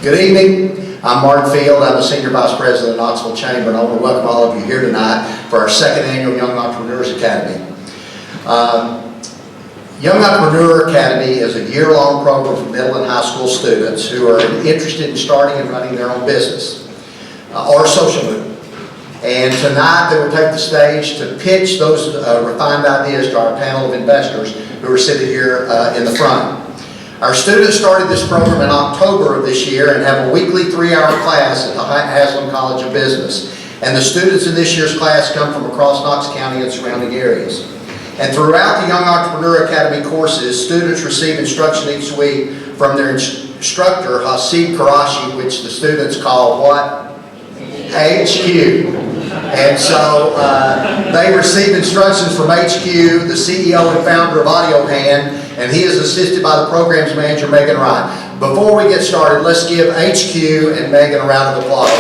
Good evening. I'm Martin Field. I'm the Senior Vice President of the Knoxville Chamber, and I want to welcome all of you here tonight for our second annual Young Entrepreneurs Academy. Young Entrepreneur Academy is a year-long program for middle and high school students who are interested in starting and running their own business or social movement. And tonight they will take the stage to pitch those refined ideas to our panel of investors who are sitting here in the front. Our students started this program in October of this year and have a weekly 3-hour class at the Haslam College of Business. And the students in this year's class come from across Knox County and surrounding areas. And throughout the Young Entrepreneur Academy courses, students receive instruction each week from their instructor, Hasib Karashi, which the students call what? HQ. And so they receive instructions from HQ, the CEO and founder of Audio Hand, and he is assisted by the program's manager, Megan Wright. Before we get started, let's give HQ and Megan a round of applause.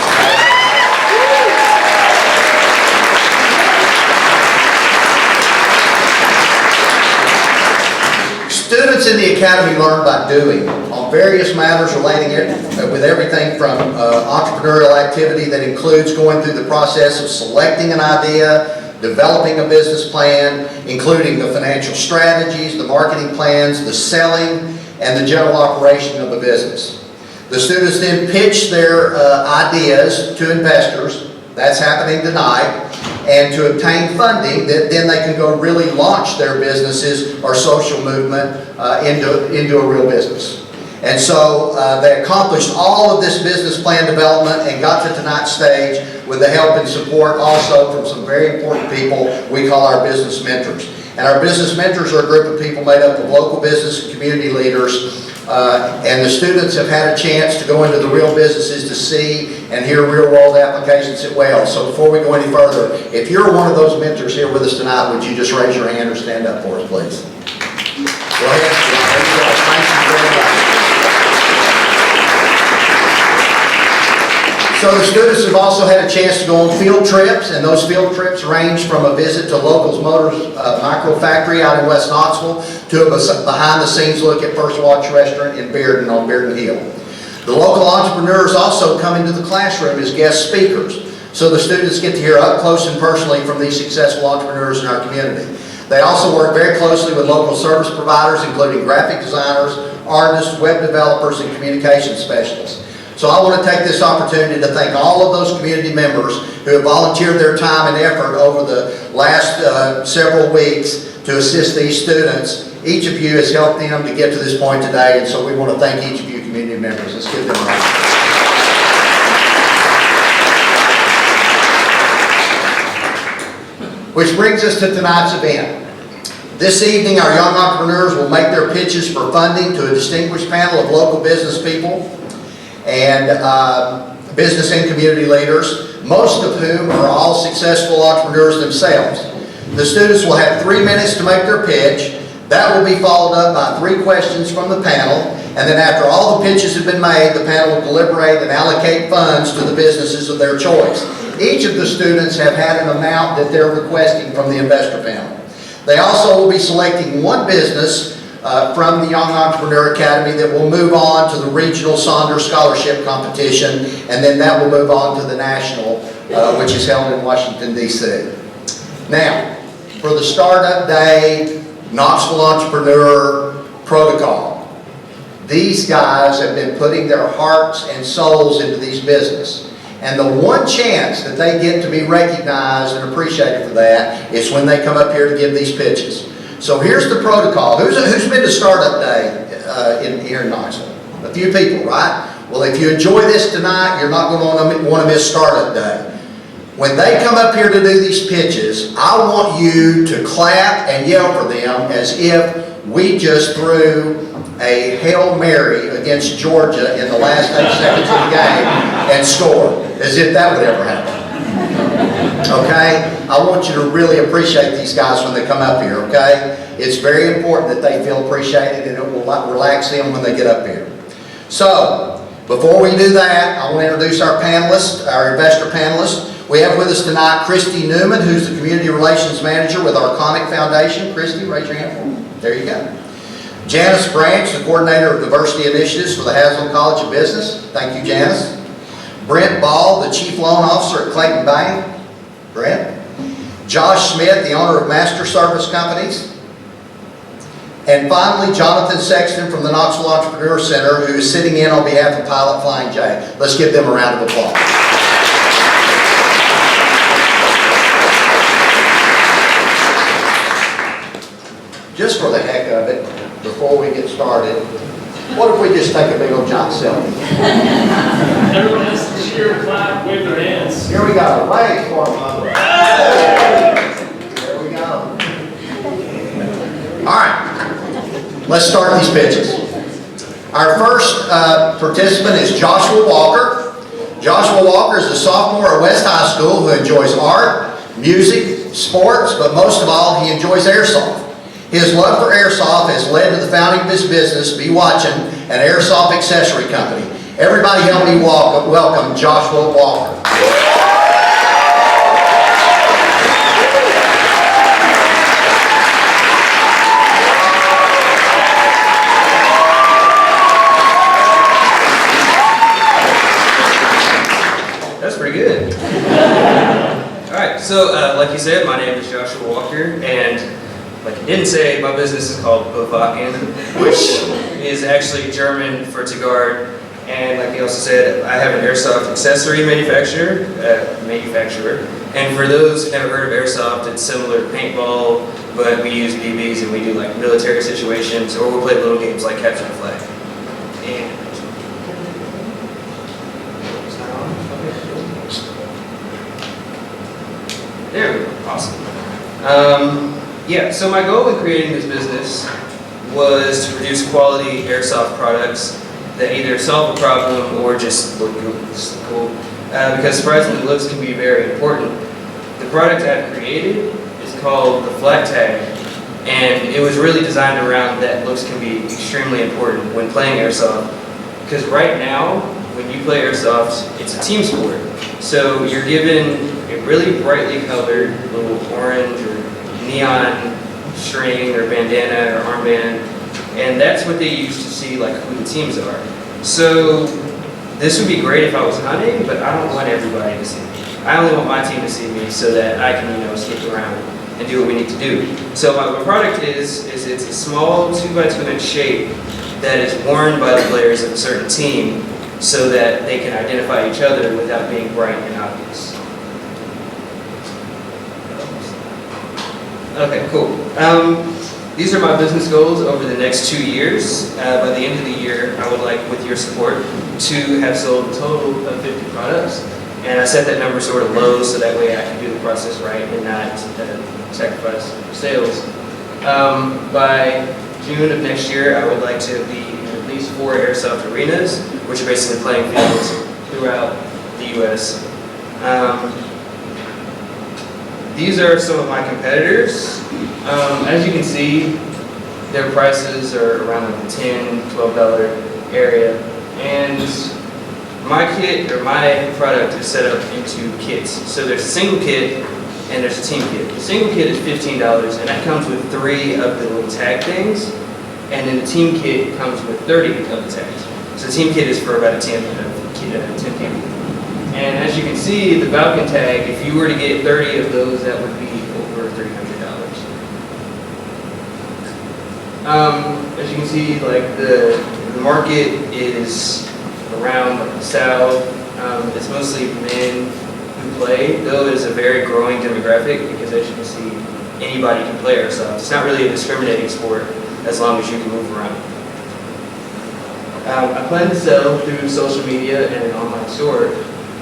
Students in the Academy learn by doing on various matters relating with everything from entrepreneurial activity that includes going through the process of selecting an idea, developing a business plan, including the financial strategies, the marketing plans, the selling, and the general operation of the business. The students then pitch their ideas to investors. That's happening tonight. And to obtain funding, that then they can go really launch their businesses or social movement into a real business. And so they accomplished all of this business plan development and got to tonight's stage with the help and support also from some very important people we call our business mentors. And our business mentors are a group of people made up of local business and community leaders. And the students have had a chance to go into the real businesses to see and hear real-world applications at Wales. So before we go any further, if you're one of those mentors here with us tonight, would you just raise your hand or stand up for us, please? Go ahead. Thank you very much. So the students have also had a chance to go on field trips, and those field trips range from a visit to Locals Motors Micro Factory out in West Knoxville to a behind-the-scenes look at First Watch Restaurant in Bearden on Bearden Hill. The local entrepreneurs also come into the classroom as guest speakers, so the students get to hear up close and personally from these successful entrepreneurs in our community. They also work very closely with local service providers, including graphic designers, artists, web developers, and communication specialists. So I want to take this opportunity to thank all of those community members who have volunteered their time and effort over the last several weeks to assist these students. Each of you has helped them to get to this point today, and so we want to thank each of you community members. Let's give them a round. Which brings us to tonight's event. This evening, our young entrepreneurs will make their pitches for funding to a distinguished panel of local business people and business and community leaders, most of whom are all successful entrepreneurs themselves. The students will have 3 minutes to make their pitch. That will be followed up by 3 questions from the panel, and then after all the pitches have been made, the panel will deliberate and allocate funds to the businesses of their choice. Each of the students have had an amount that they're requesting from the investor panel. They also will be selecting one business from the Young Entrepreneur Academy that will move on to the regional Saunders Scholarship Competition, and then that will move on to the national, which is held in Washington, D.C. Now, for the Startup Day Knoxville Entrepreneur Protocol, these guys have been putting their hearts and souls into these businesses. And the one chance that they get to be recognized and appreciated for that is when they come up here to give these pitches. So here's the protocol. Who's been to Startup Day here in Knoxville? A few people, right? Well, if you enjoy this tonight, you're not going to want to miss Startup Day. When they come up here to do these pitches, I want you to clap and yell for them as if we just threw a Hail Mary against Georgia in the last 8 seconds of the game and scored, as if that would ever happen. Okay? I want you to really appreciate these guys when they come up here, okay? It's very important that they feel appreciated, and it will relax them when they get up here. So, before we do that, I want to introduce our panelists, our investor panelists. We have with us tonight Christy Newman, who's the Community Relations Manager with our Conic Foundation. Christy, raise your hand for me. There you go. Janice Branch, the Coordinator of Diversity Initiatives for the Haslam College of Business. Thank you, Janice. Brent Ball, the Chief Loan Officer at Clayton Bank. Brent. Josh Smith, the owner of Master Service Companies. And finally, Jonathan Sexton from the Knoxville Entrepreneur Center, who is sitting in on behalf of Pilot Flying J. Let's give them a round of applause. Just for the heck of it, before we get started, what if we just take a big old giant selfie? Everyone has to cheer, clap, wave their hands. Here we go. Legs for them, mother. There we go. All right. Let's start these pitches. Our first participant is Joshua Walker. Joshua Walker is a sophomore at West High School who enjoys art, music, sports, but most of all, he enjoys airsoft. His love for airsoft has led to the founding of his business, Be Watching, an airsoft accessory company. Everybody help me welcome Joshua Walker. That's pretty good. All right, so like you said, my name is Joshua Walker, and like you didn't say, my business is called Bakan, which is actually German for to guard. And like you also said, I have an airsoft accessory manufacturer. And for those who never heard of airsoft, it's similar to paintball, but we use BBs and we do like military situations, or we'll play little games like capture the flag. And there we go, awesome. Yeah, so my goal in creating this business was to produce quality airsoft products that either solve a problem or just look cool. Because surprisingly, looks can be very important. The product I've created is called the flat tag, and it was really designed around that looks can be extremely important when playing airsoft. Because right now, when you play airsoft, it's a team sport. So you're given a really brightly colored little orange or neon string or bandana or armband, and that's what they use to see like who the teams are. So this would be great if I was hunting, but I don't want everybody to see me. I only want my team to see me so that I can, stick around and do what we need to do. So my product is it's a small 2x2 inch shape that is worn by the players of a certain team so that they can identify each other without being bright and obvious. Okay, cool. These are my business goals over the next 2 years. By the end of the year, I would like, with your support, to have sold a total of 50 products. And I set that number sort of low so that way I can do the process right and not sacrifice sales. By June of next year, I would like to be in at least 4 airsoft arenas, which are basically playing fields throughout the U.S. These are some of my competitors. As you can see, their prices are around like the $10, $12 area. And my kit, or my product, is set up into kits. So there's a single kit and there's a team kit. The single kit is $15 and that comes with 3 of the little tag things. And then the team kit comes with 30 of the tags. So the team kit is for about 10 people. And as you can see, the Bakan tag, if you were to get 30 of those, that would be over $300. As you can see, like the market is around the South. It's mostly men who play, though it is a very growing demographic because as you can see, anybody can play airsoft. It's not really a discriminating sport as long as you can move around. I plan to sell through social media and an online store.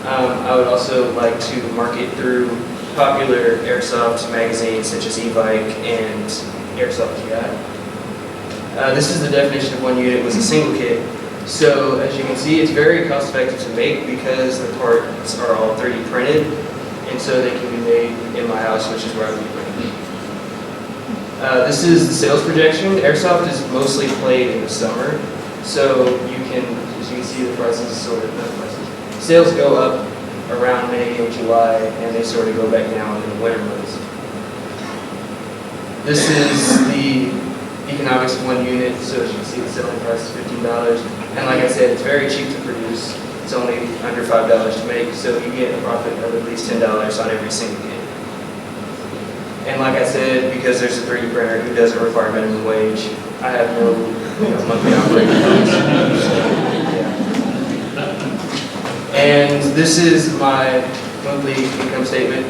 I would also like to market through popular airsoft magazines such as e-bike and Airsoft GI. This is the definition of one unit with a single kit. So as you can see, it's very cost effective to make because the parts are all 3D printed, and so they can be made in my house, which is where I would be printing. This is the sales projection. Airsoft is mostly played in the summer, so you can, as you can see, the prices sort of, not prices. Sales go up around May and July, and they sort of go back down in the winter months. This is the economics of one unit, so as you can see the selling price is $15. And like I said, it's very cheap to produce. It's only under $5 to make, so you get a profit of at least $10 on every single kit. And like I said, because there's a 3D printer who doesn't require minimum wage, I have no monthly operating costs. And this is my monthly income statement.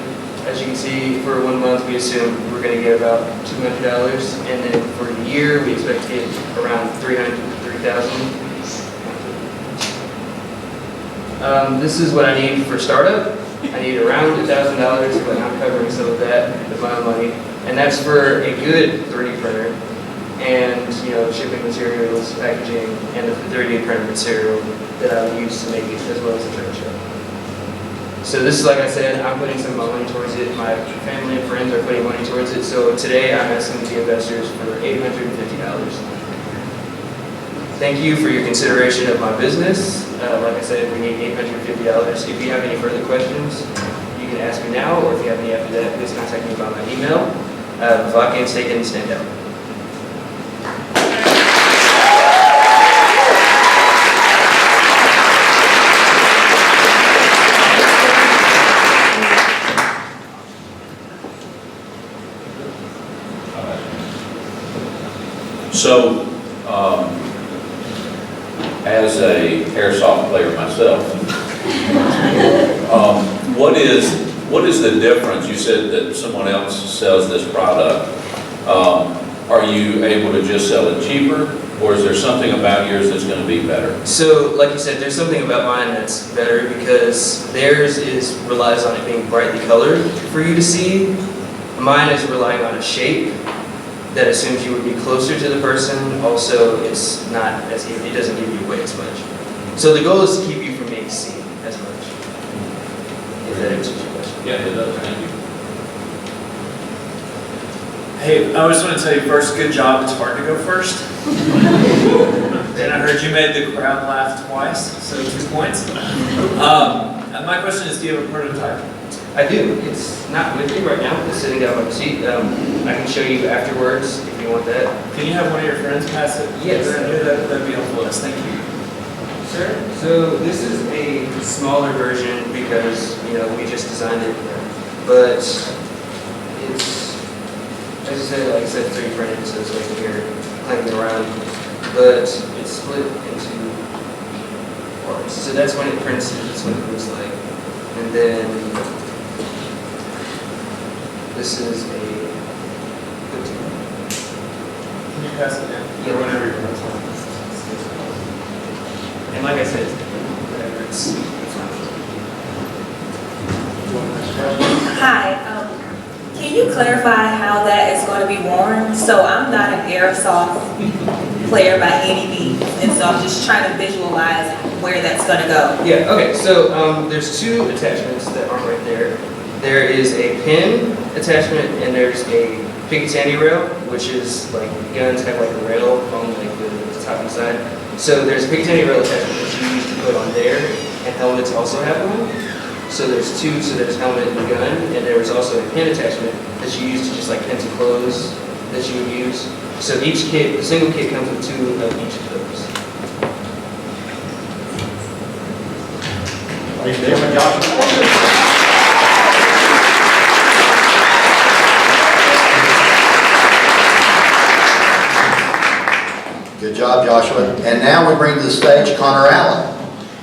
As you can see, for 1 month, we assume we're going to get about $200, and then for the year, we expect to get around $3,000. This is what I need for startup. I need around $1,000, but I'm covering some of that with my own money, and that's for a good 3D printer, and shipping materials, packaging, and the 3D printer material that I would use to make it, as well as the trade show. So this is, like I said, I'm putting some of my money towards it. My family and friends are putting money towards it. So today I'm asking the investors for $850. Thank you for your consideration of my business. Like I said, we need $850. If you have any further questions, you can ask me now, or if you have any after that, please contact me by my email. Bakan, stay in, stand out. So, as a airsoft player myself, what is the difference? You said that someone else sells this product. Are you able to just sell it cheaper, or is there something about yours that's going to be better? So, like you said, there's something about mine that's better because theirs relies on it being brightly colored for you to see. Mine is relying on a shape that assumes you would be closer to the person. Also, it's not as it doesn't give you away as much. So the goal is to keep you from being seen as much. If that answers your question. Yeah, it does. Thank you. Hey, I just want to tell you first, good job. It's hard to go first. And I heard you made the crowd laugh twice, so 2 points. My question is, do you have a prototype? I do. It's not with me right now. It's sitting down by the seat. I can show you afterwards if you want that. Can you have one of your friends pass it? Yes. That'd be helpful. Yes, thank you. Sure. So this is a smaller version because we just designed it, but it's, as I said, like I said, 3D printed, so it's like here clanging around, but it's split into parts. So that's when it prints. That's what it looks like, and then this is a. Can you pass it down? Yeah. Or whenever you're ready. And like I said, whatever it's Hi, can you clarify how that is going to be worn? So I'm not an airsoft player by any means, and so I'm just trying to visualize where that's going to go. Yeah, okay, so there's 2 attachments that are right there. There is a pin attachment and there's a Picatinny rail, which is like guns have like a rail on like the top and side. So there's a Picatinny rail attachment that you use to put on there, and helmets also have one. So there's 2, so there's helmet and gun, and there was also a pin attachment that you use to just like pin to clothes that you would use. So each kit, the single kit comes with 2 of each of those. Ladies and gentlemen, Joshua. Good job, Joshua. And now we bring to the stage Connor Allen.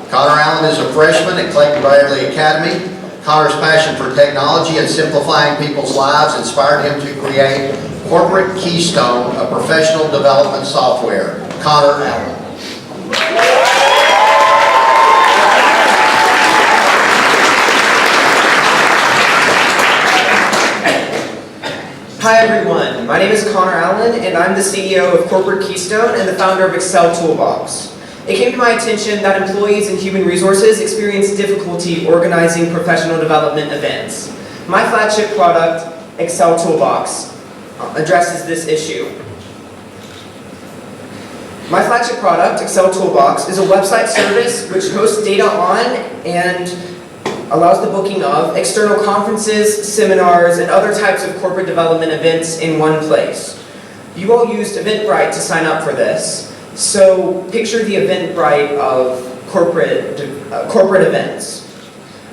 Connor Allen is a freshman at Clayton Beverly Academy. Connor's passion for technology and simplifying people's lives inspired him to create Corporate Keystone, a professional development software. Connor Allen. Hi everyone, my name is Connor Allen and I'm the CEO of Corporate Keystone and the founder of Excel Toolbox. It came to my attention that employees in human resources experience difficulty organizing professional development events. My flagship product, Excel Toolbox, addresses this issue. My flagship product, Excel Toolbox, is a website service which hosts data on and allows the booking of external conferences, seminars, and other types of corporate development events in one place. You all used Eventbrite to sign up for this. So picture the Eventbrite of corporate events.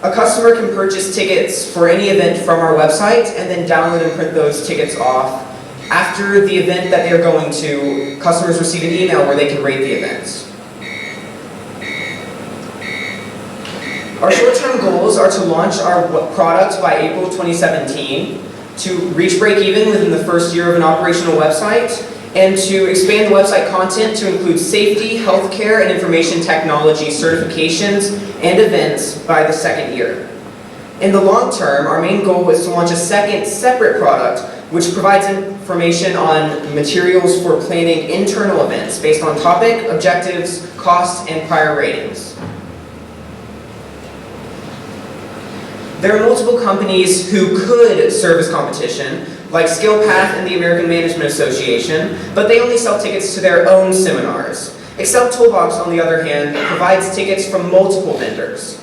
A customer can purchase tickets for any event from our website and then download and print those tickets off. After the event that they're going to, customers receive an email where they can rate the events. Our short-term goals are to launch our product by April 2017, to reach break-even within the first year of an operational website, and to expand the website content to include safety, healthcare, and information technology certifications and events by the second year. In the long term, our main goal is to launch a second separate product which provides information on materials for planning internal events based on topic, objectives, costs, and prior ratings. There are multiple companies who could serve as competition, like SkillPath and the American Management Association, but they only sell tickets to their own seminars. Excel Toolbox, on the other hand, provides tickets from multiple vendors.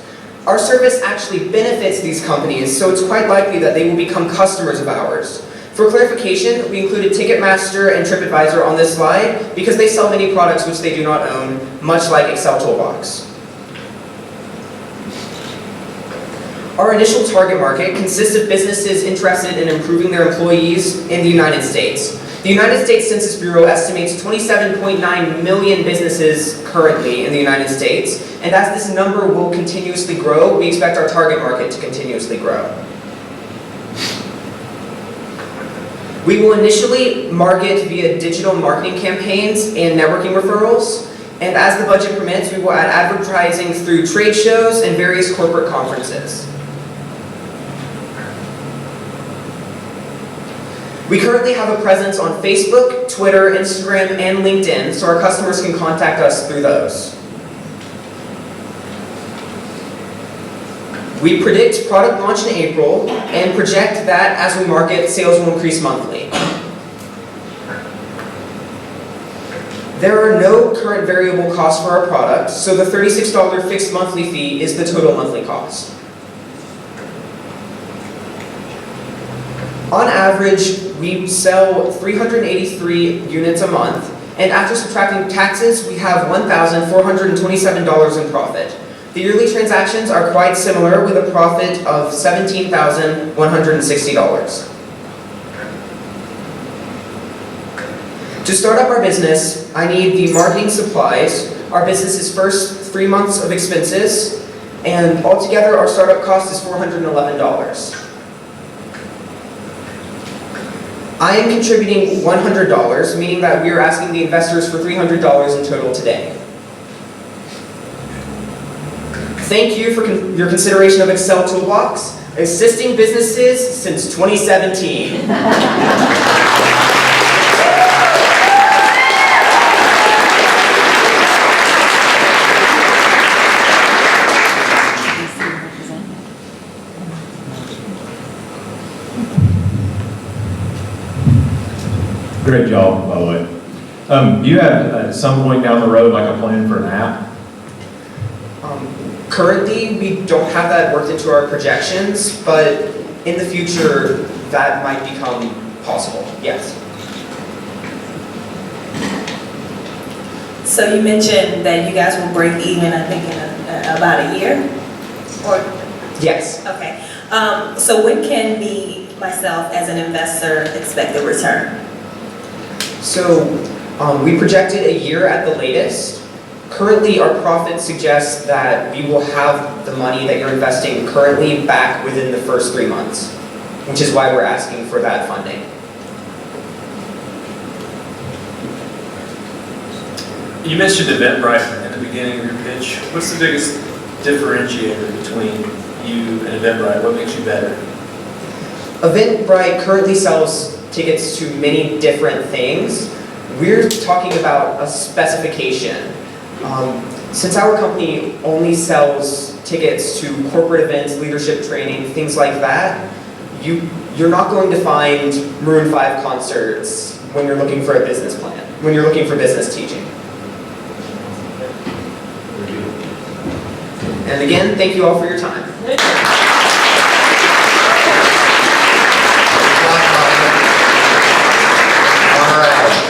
Our service actually benefits these companies, so it's quite likely that they will become customers of ours. For clarification, we included Ticketmaster and TripAdvisor on this slide because they sell many products which they do not own, much like Excel Toolbox. Our initial target market consists of businesses interested in improving their employees in the United States. The United States Census Bureau estimates 27.9 million businesses currently in the United States, and as this number will continuously grow, we expect our target market to continuously grow. We will initially market via digital marketing campaigns and networking referrals, and as the budget permits, we will add advertising through trade shows and various corporate conferences. We currently have a presence on Facebook, Twitter, Instagram, and LinkedIn, so our customers can contact us through those. We predict product launch in April and project that as we market, sales will increase monthly. There are no current variable costs for our product, so the $36 fixed monthly fee is the total monthly cost. On average, we sell 383 units a month, and after subtracting taxes, we have $1,427 in profit. The yearly transactions are quite similar, with a profit of $17,160. To start up our business, I need the marketing supplies, our business's first 3 months of expenses, and altogether our startup cost is $411. I am contributing $100, meaning that we are asking the investors for $300 in total today. Thank you for your consideration of Excel Toolbox, assisting businesses since 2017. Great job, by the way. Do you have, at some point down the road, like a plan for an app? Currently, we don't have that worked into our projections, but in the future, that might become possible, yes. So you mentioned that you guys will break even, I think, in about a year? Or? Yes. Okay. So when can myself as an investor expect a return? So we projected a year at the latest. Currently, our profit suggests that we will have the money that you're investing currently back within the first 3 months, which is why we're asking for that funding. You mentioned Eventbrite in the beginning of your pitch. What's the biggest differentiator between you and Eventbrite? What makes you better? Eventbrite currently sells tickets to many different things. We're talking about a specification. Since our company only sells tickets to corporate events, leadership training, things like that, you're not going to find Maroon 5 concerts when you're looking for a business plan, when you're looking for business teaching. And again, thank you all for your time. All right.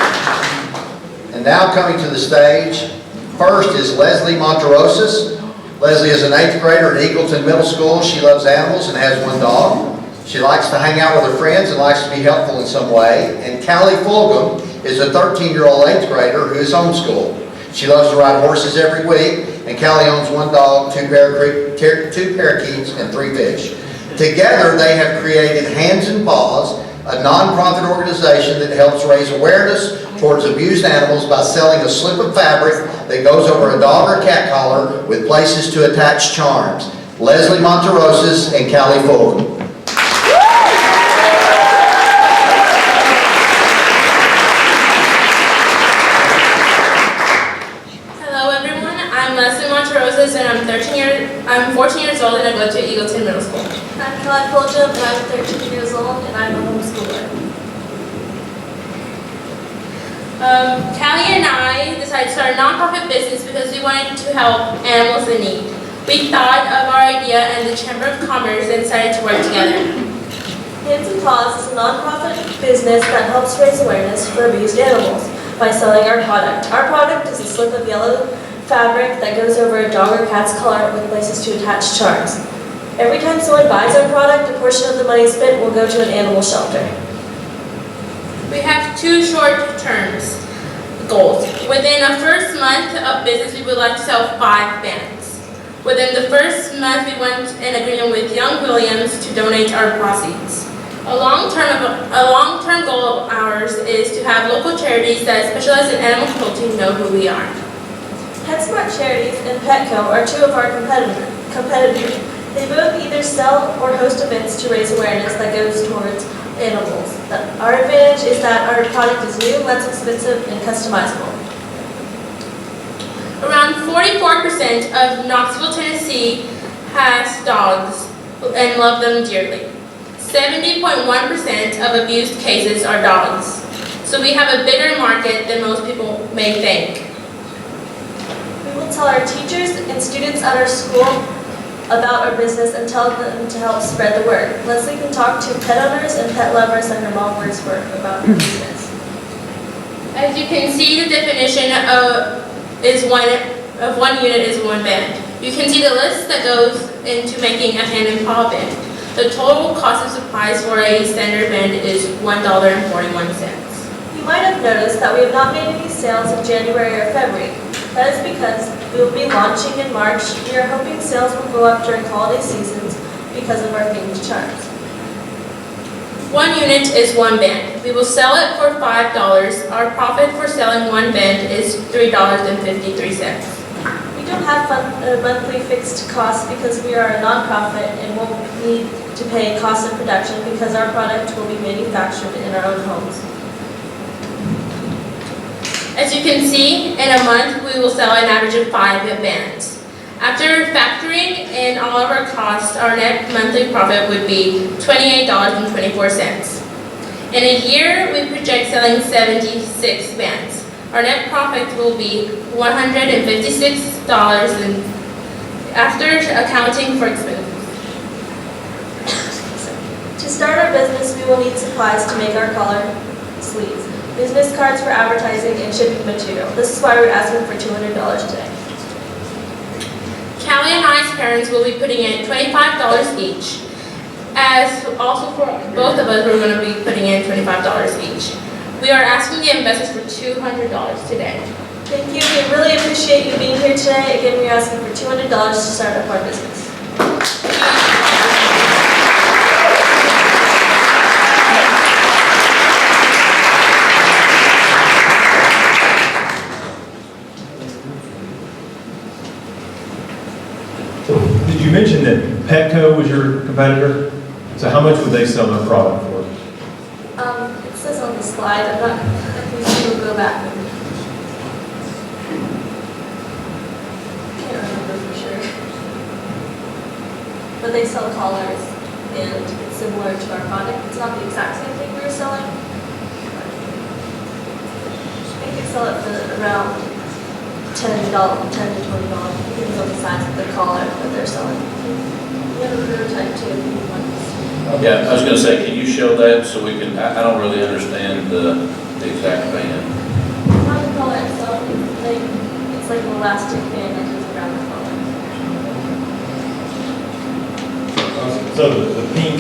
And now coming to the stage, first is Leslie Monterosis. Leslie is an 8th grader at Eagleton Middle School. She loves animals and has one dog. She likes to hang out with her friends and likes to be helpful in some way. And Callie Fulgham is a 13-year-old 8th grader who is homeschooled. She loves to ride horses every week, and Callie owns one dog, two parakeets, and 3 fish. Together, they have created Hands and Paws, a nonprofit organization that helps raise awareness towards abused animals by selling a slip of fabric that goes over a dog or cat collar with places to attach charms. Leslie Monterosis and Callie Fulgham. Hello everyone, I'm Leslie Monterosis and I'm 14 years old and I go to Eagleton Middle School. I'm Kelly Fulgham and I'm 13 years old and I'm a homeschooler. Callie and I decided to start a nonprofit business because we wanted to help animals in need. We thought of our idea and the Chamber of Commerce and decided to work together. Hands and Paws is a nonprofit business that helps raise awareness for abused animals by selling our product. Our product is a slip of yellow fabric that goes over a dog or cat's collar with places to attach charms. Every time someone buys our product, a portion of the money spent will go to an animal shelter. We have 2 short-term goals. Within the first month of business, we would like to sell 5 bands. Within the first month, we went in agreement with Young Williams to donate our proceeds. A long-term goal of ours is to have local charities that specialize in animal cruelty know who we are. PetSmart Charities and Petco are 2 of our competitors. They both either sell or host events to raise awareness that goes towards animals. Our advantage is that our product is new, less expensive, and customizable. Around 44% of Knoxville, Tennessee has dogs and love them dearly. 70.1% of abused cases are dogs. So we have a bigger market than most people may think. We will tell our teachers and students at our school about our business and tell them to help spread the word. Leslie can talk to pet owners and pet lovers that her mom works for about her business. As you can see, the definition of one unit is 1 band. You can see the list that goes into making a hand and paw band. The total cost of supplies for a standard band is $1.41. You might have noticed that we have not made any sales in January or February. That is because we will be launching in March. We are hoping sales will go up during holiday seasons because of our themed charms. 1 unit is 1 band. We will sell it for $5. Our profit for selling 1 band is $3.53. We don't have monthly fixed costs because we are a nonprofit and won't need to pay cost of production because our product will be manufactured in our own homes. As you can see, in a month we will sell an average of 5 bands. After factoring in all of our costs, our net monthly profit would be $28.24. In a year, we project selling 76 bands. Our net profit will be $156 after accounting for expenses. To start our business, we will need supplies to make our collar sleeves, business cards for advertising, and shipping material. This is why we're asking for $200 today. Callie and I's parents will be putting in $25 each. As also for both of us, we're going to be putting in $25 each. We are asking the investors for $200 today. Thank you. We really appreciate you being here today. Again, we're asking for $200 to start up our business. Did you mention that Petco was your competitor? So how much would they sell their product for? It says on the slide. I'm not. If we will go back. Can't remember for sure. But they sell collars, and it's similar to our product. It's not the exact same thing we were selling. I think they sell it for around $10 to $20, depends on the size of the collar that they're selling. We have a prototype too. Yeah, I was gonna say, can you show that so we can, I don't really understand the exact band. How the collar itself elastic bandages around the collar. So the pink,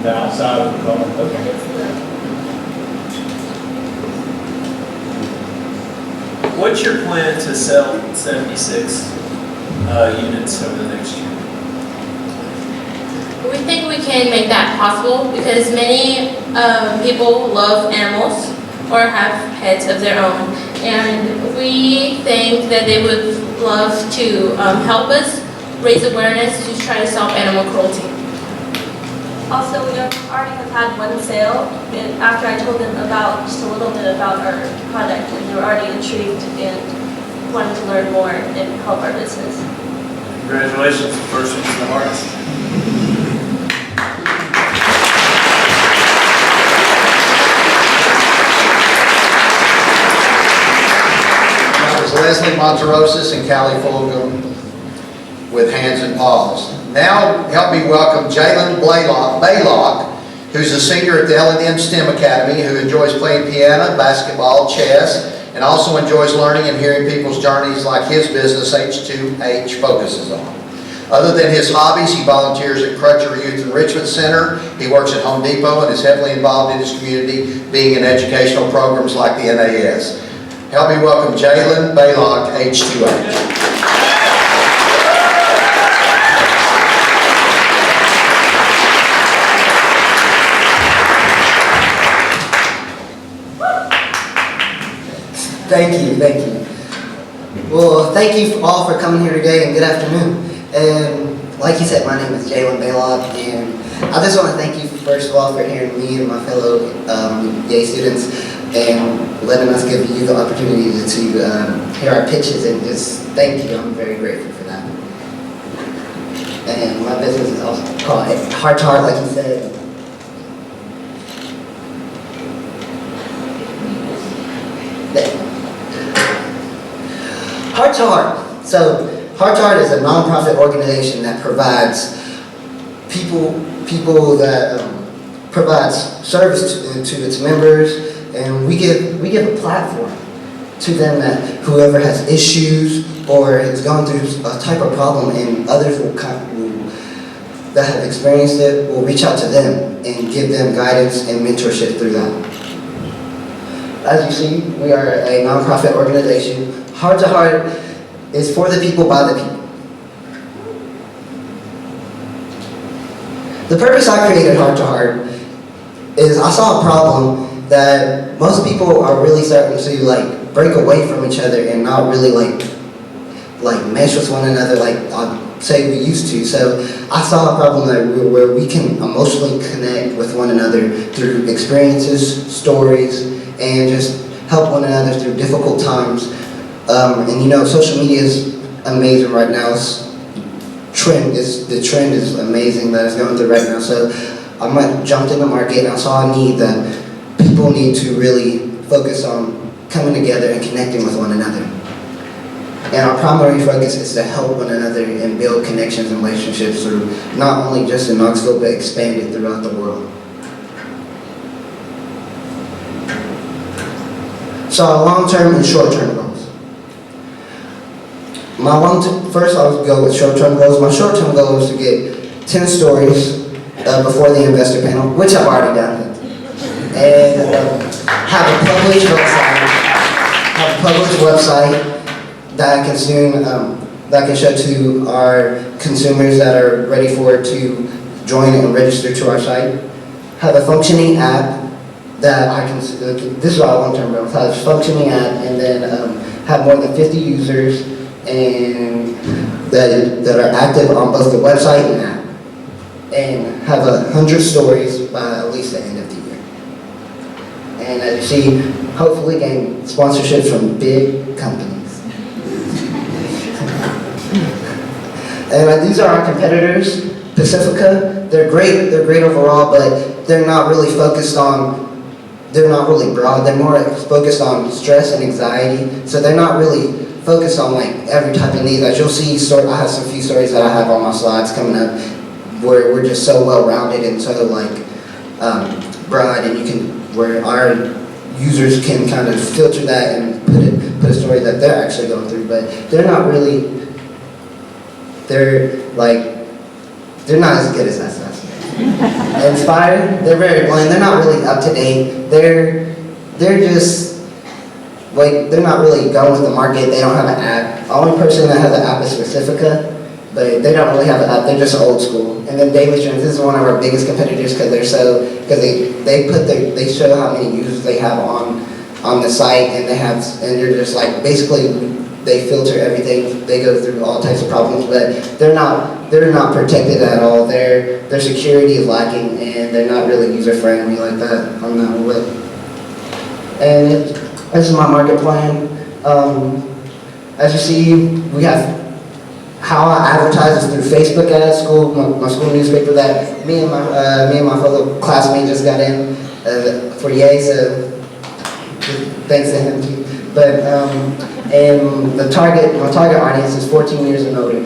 the outside of the collar, okay. It's the What's your plan to sell 76 units over the next year? We think we can make that possible because many people love animals or have pets of their own. And we think that they would love to help us raise awareness to try to stop animal cruelty. Also, we already have had one sale, and after I told them about, just a little bit about our product, and they were already intrigued and wanted to learn more and help our business. Congratulations, the first one's the hardest. That was Leslie Monterosis and Callie Fulgham with Hands and Paws. Now, help me welcome Jalen Baylock, who's a senior at the L&M STEM Academy, who enjoys playing piano, basketball, chess, and also enjoys learning and hearing people's journeys like his business, H2H, focuses on. Other than his hobbies, he volunteers at Crutcher Youth Enrichment Center. He works at Home Depot and is heavily involved in his community, being in educational programs like the NAS. Help me welcome Jalen Baylock, H2H. Thank you. Well, thank you all for coming here today, and good afternoon. And like you said, my name is Jalen Baylock, and I just want to thank you first of all for hearing me and my fellow YEA students and letting us give you the opportunity to hear our pitches, and just thank you. I'm very grateful for that. And my business is also called Heart to Heart, like you said. Heart to Heart. So, Heart to Heart is a nonprofit organization that provides people that provides service to its members, and we give a platform to them that whoever has issues or has gone through a type of problem, and others that have experienced it will reach out to them and give them guidance and mentorship through that. As you see, we are a nonprofit organization. Heart to Heart is for the people, by the people. The purpose I created Heart to Heart is I saw a problem that most people are really starting to break away from each other and not really like mesh with one another like I'd say we used to. So I saw a problem where we can emotionally connect with one another through experiences, stories, and just help one another through difficult times. And you know, social media is amazing right now. The trend is amazing that it's going through right now. So I jumped in the market and I saw a need that people need to really focus on coming together and connecting with one another. And our primary focus is to help one another and build connections and relationships through not only just in Knoxville, but expanded throughout the world. So our long-term and short-term goals. First I'll go with short-term goals. My short-term goal is to get 10 stories before the investor panel, which I've already done. And have a published website that I can soon, that I can show to our consumers that are ready to join and register to our site. Have a functioning app that I can, this is our long-term goal, have a functioning app, and then have more than 50 users and that are active on both the website and app, and have 100 stories by at least the end of the year. And as you see, hopefully gain sponsorships from big companies. And these are our competitors. Pacifica, they're great overall, but they're not really they're not really broad. They're more focused on stress and anxiety. So they're not really focused on every type of need. As you'll see, I have some few stories that I have on my slides coming up where we're just so well-rounded and so broad, and where our users can kind of filter that and put put a story that they're actually going through, but they're not really, they're not as good as us. Inspired, they're very bland, they're not really up to date, they're just, they're not really going with the market, they don't have an app. The only person that has an app is Pacifica, but they don't really have an app, they're just old school. And then Daily Streams, this is one of our biggest competitors because they show how many users they have on the site, and they're just like, basically, they filter everything, they go through all types of problems, but they're not protected at all. Their security is lacking, and they're not really user-friendly like that on that web. And this is my market plan. As you see, we have how I advertise is through Facebook ads, my school newspaper that me and my fellow classmate just got in for YEA, so thanks to him too. But and my target audience is 14 years and older.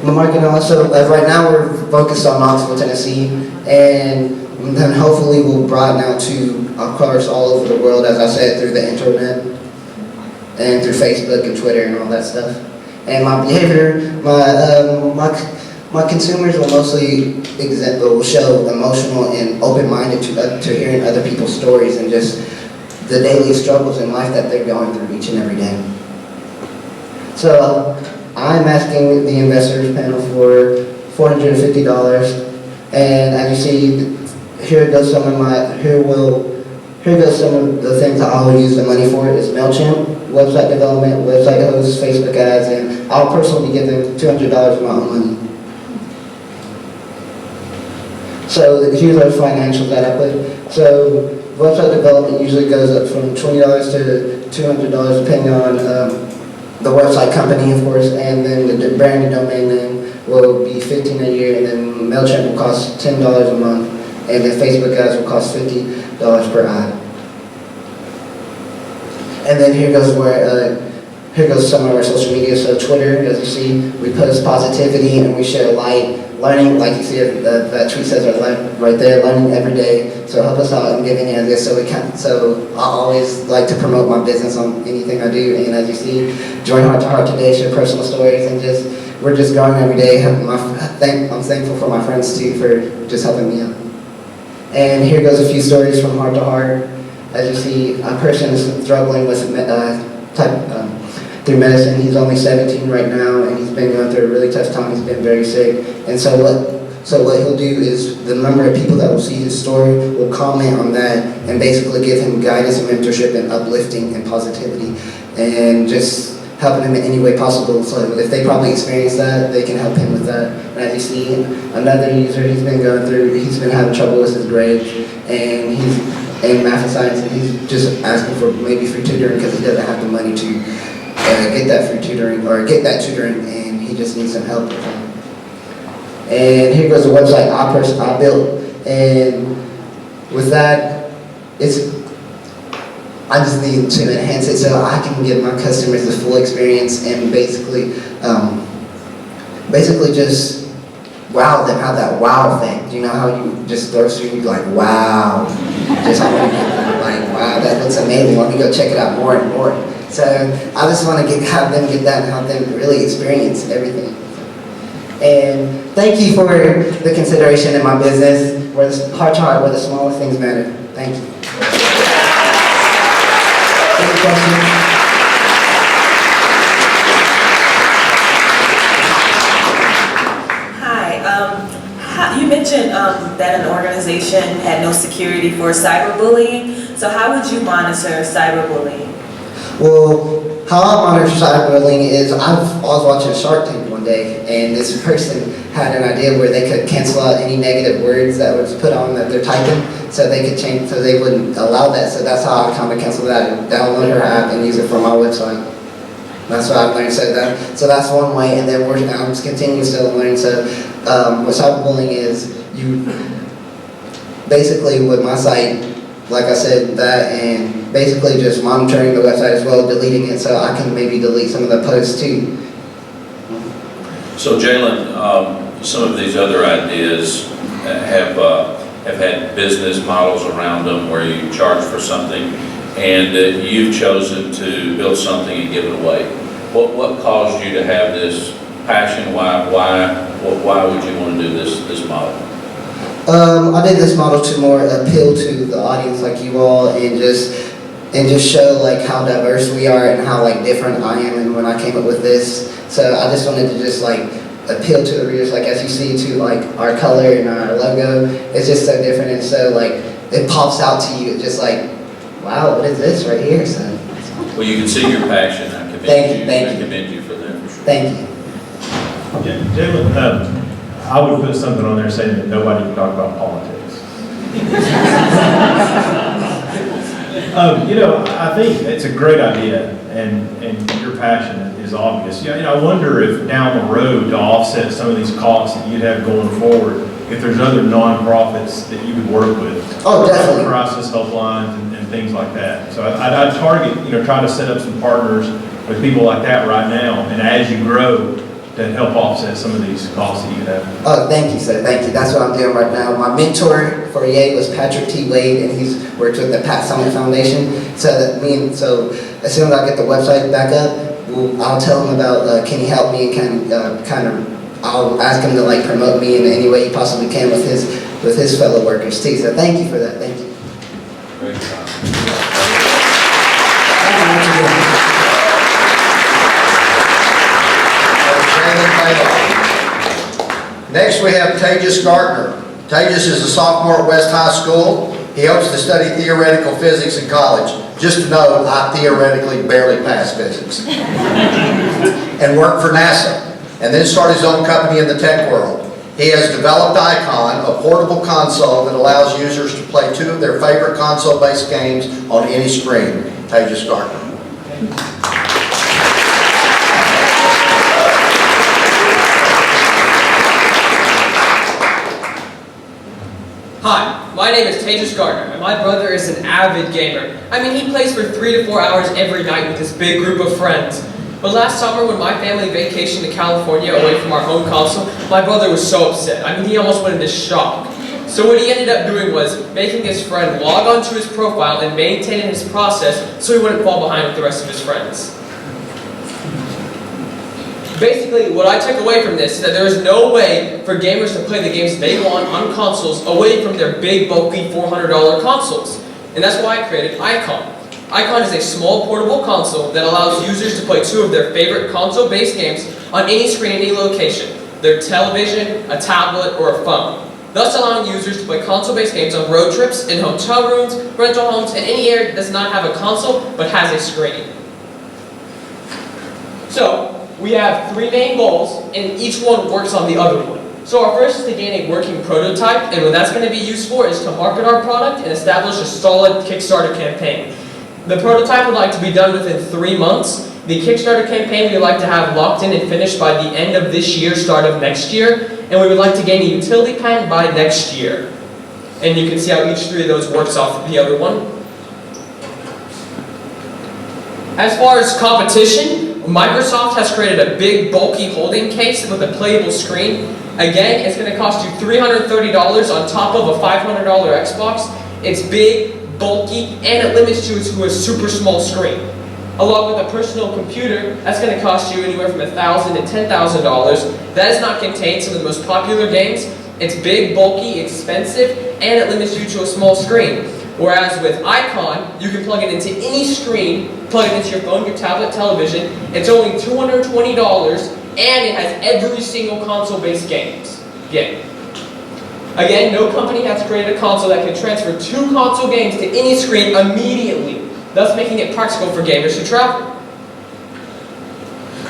My marketing also, right now we're focused on Knoxville, Tennessee, and then hopefully we'll broaden out to, of course, all over the world, as I said, through the internet and through Facebook and Twitter and all that stuff. And my behavior, my consumers will mostly will show emotional and open-minded to hearing other people's stories and just the daily struggles in life that they're going through each and every day. So I'm asking the investors panel for $450, and as you see, here goes some of the things that I will use the money for is MailChimp, website development, website hosts, Facebook ads, and I'll personally give them $200 of my own money. So here's our financials that I put. So website development usually goes up from $20 to $200 depending on the website company, of course, and then the brand and domain name will be $15 a year, and then MailChimp will cost $10 a month, and then Facebook ads will cost $50 per ad. And then here goes some of our social media. So Twitter, as you see, we post positivity and we share light, learning, like you see that tweet says right there, learning every day. So help us out in giving in this so I always like to promote my business on anything I do. And as you see, join Heart to Heart today, share personal stories, and we're just growing every day. I'm thankful for my friends too for just helping me out. And here goes a few stories from Heart to Heart. As you see, a person is struggling with through medicine. He's only 17 right now, and he's been going through a really tough time. He's been very sick. And so what he'll do is the number of people that will see his story will comment on that and basically give him guidance and mentorship and uplifting and positivity and just helping him in any way possible. So if they probably experience that, they can help him with that. And as you see, another user, he's been having trouble with his grades, and he's in math and science, and he's just asking for maybe free tutoring because he doesn't have the money to get that free tutoring or get that tutoring, and he just needs some help with that. And here goes the website I built, and with that, I just need to enhance it so I can give my customers the full experience and basically just wow them, have that wow thing. Do you know how you just throw through like wow, just like wow, that looks amazing. Let me go check it out more and more. So I just want to have them get that and have them really experience everything. And thank you for the consideration in my business. Heart to Heart, where the smallest things matter. Thank you. Any questions? You mentioned that an organization had no security for cyberbullying. So how would you monitor cyberbullying? Well, how I monitor cyberbullying is I was watching Shark Tank one day, and this person had an idea where they could cancel out any negative words that was put on that they're typing, so they could change, so they wouldn't allow that. So that's how I kind of canceled that and download her app and use it for my website. That's what I've learned. So that's one way, and then I'm just continuing still learning. So what cyberbullying is, you basically with my site, like I said, that and basically just monitoring the website as well, deleting it so I can maybe delete some of the posts too. So Jalen, some of these other ideas have have had business models around them where you charge for something, and you've chosen to build something and give it away. What caused you to have this passion? Why would you want to do this model? I did this model to more appeal to the audience like you all, and just show like how diverse we are and how like different I am. And when I came up with this, so I just wanted to just like appeal to the readers, like as you see to like our color and our logo, it's just so different, and so like it pops out to you. It's just like, wow, what is this right here? So Well, you can see your passion. I commend you for that. For sure. thank you. Yeah, Jalen, I would put something on there saying that nobody can talk about politics. You know, I think it's a great idea, and your passion is obvious. Yeah, you know, I wonder if down the road, to offset some of these costs that you'd have going forward, if there's other nonprofits that you would work with. Oh, definitely. Crisis helplines and things like that. So I'd target, you know, try to set up some partners with people like that right now, and as you grow, to help offset some of these costs that you have. Oh, thank you, sir. Thank you. That's what I'm doing right now. My mentor for YEA was Patrick T. Wade, and he's worked with the Pat Summit Foundation. So so as soon as I get the website back up, I'll tell him about can he help me, and I'll ask him to like promote me in any way he possibly can with his fellow workers too. So thank you for that. Thank you. Great job. Next, we have Tejas Gardner. Tejas is a sophomore at West High School. He hopes to study theoretical physics in college. Just to know, I theoretically barely passed physics. And work for NASA, and then start his own company in the tech world. He has developed Icon, a portable console that allows users to play 2 of their favorite console-based games on any screen. Tejas Gardner. Hi, my name is Tejas Gardner, and my brother is an avid gamer. I mean, he plays for 3 to 4 hours every night with his big group of friends. But last summer, when my family vacationed to California away from our home console, my brother was so upset. I mean, he almost went into shock. So what he ended up doing was making his friend log onto his profile and maintaining his process so he wouldn't fall behind with the rest of his friends. Basically, what I took away from this is that there is no way for gamers to play the games they want on consoles away from their big, bulky $400 consoles. And that's why I created Icon. Icon is a small portable console that allows users to play 2 of their favorite console-based games on any screen, any location, their television, a tablet, or a phone, thus allowing users to play console-based games on road trips, in hotel rooms, rental homes, and any area that does not have a console but has a screen. So, we have 3 main goals, and each one works on the other one. So our first is to gain a working prototype, and what that's going to be used for is to market our product and establish a solid Kickstarter campaign. The prototype would like to be done within 3 months. The Kickstarter campaign we would like to have locked in and finished by the end of this year, start of next year, and we would like to gain a utility patent by next year. And you can see how each 3 of those works off the other one. As far as competition, Microsoft has created a big, bulky holding case with a playable screen. Again, it's going to cost you $330 on top of a $500 Xbox. It's big, bulky, and it limits you to a super small screen. Along with a personal computer, that's going to cost you anywhere from $1,000 to $10,000. That does not contain some of the most popular games. It's big, bulky, expensive, and it limits you to a small screen. Whereas with Icon, you can plug it into any screen, plug it into your phone, your tablet, television. It's only $220, and it has every single console-based game. Again, no company has created a console that can transfer 2 console games to any screen immediately, thus making it practical for gamers to travel.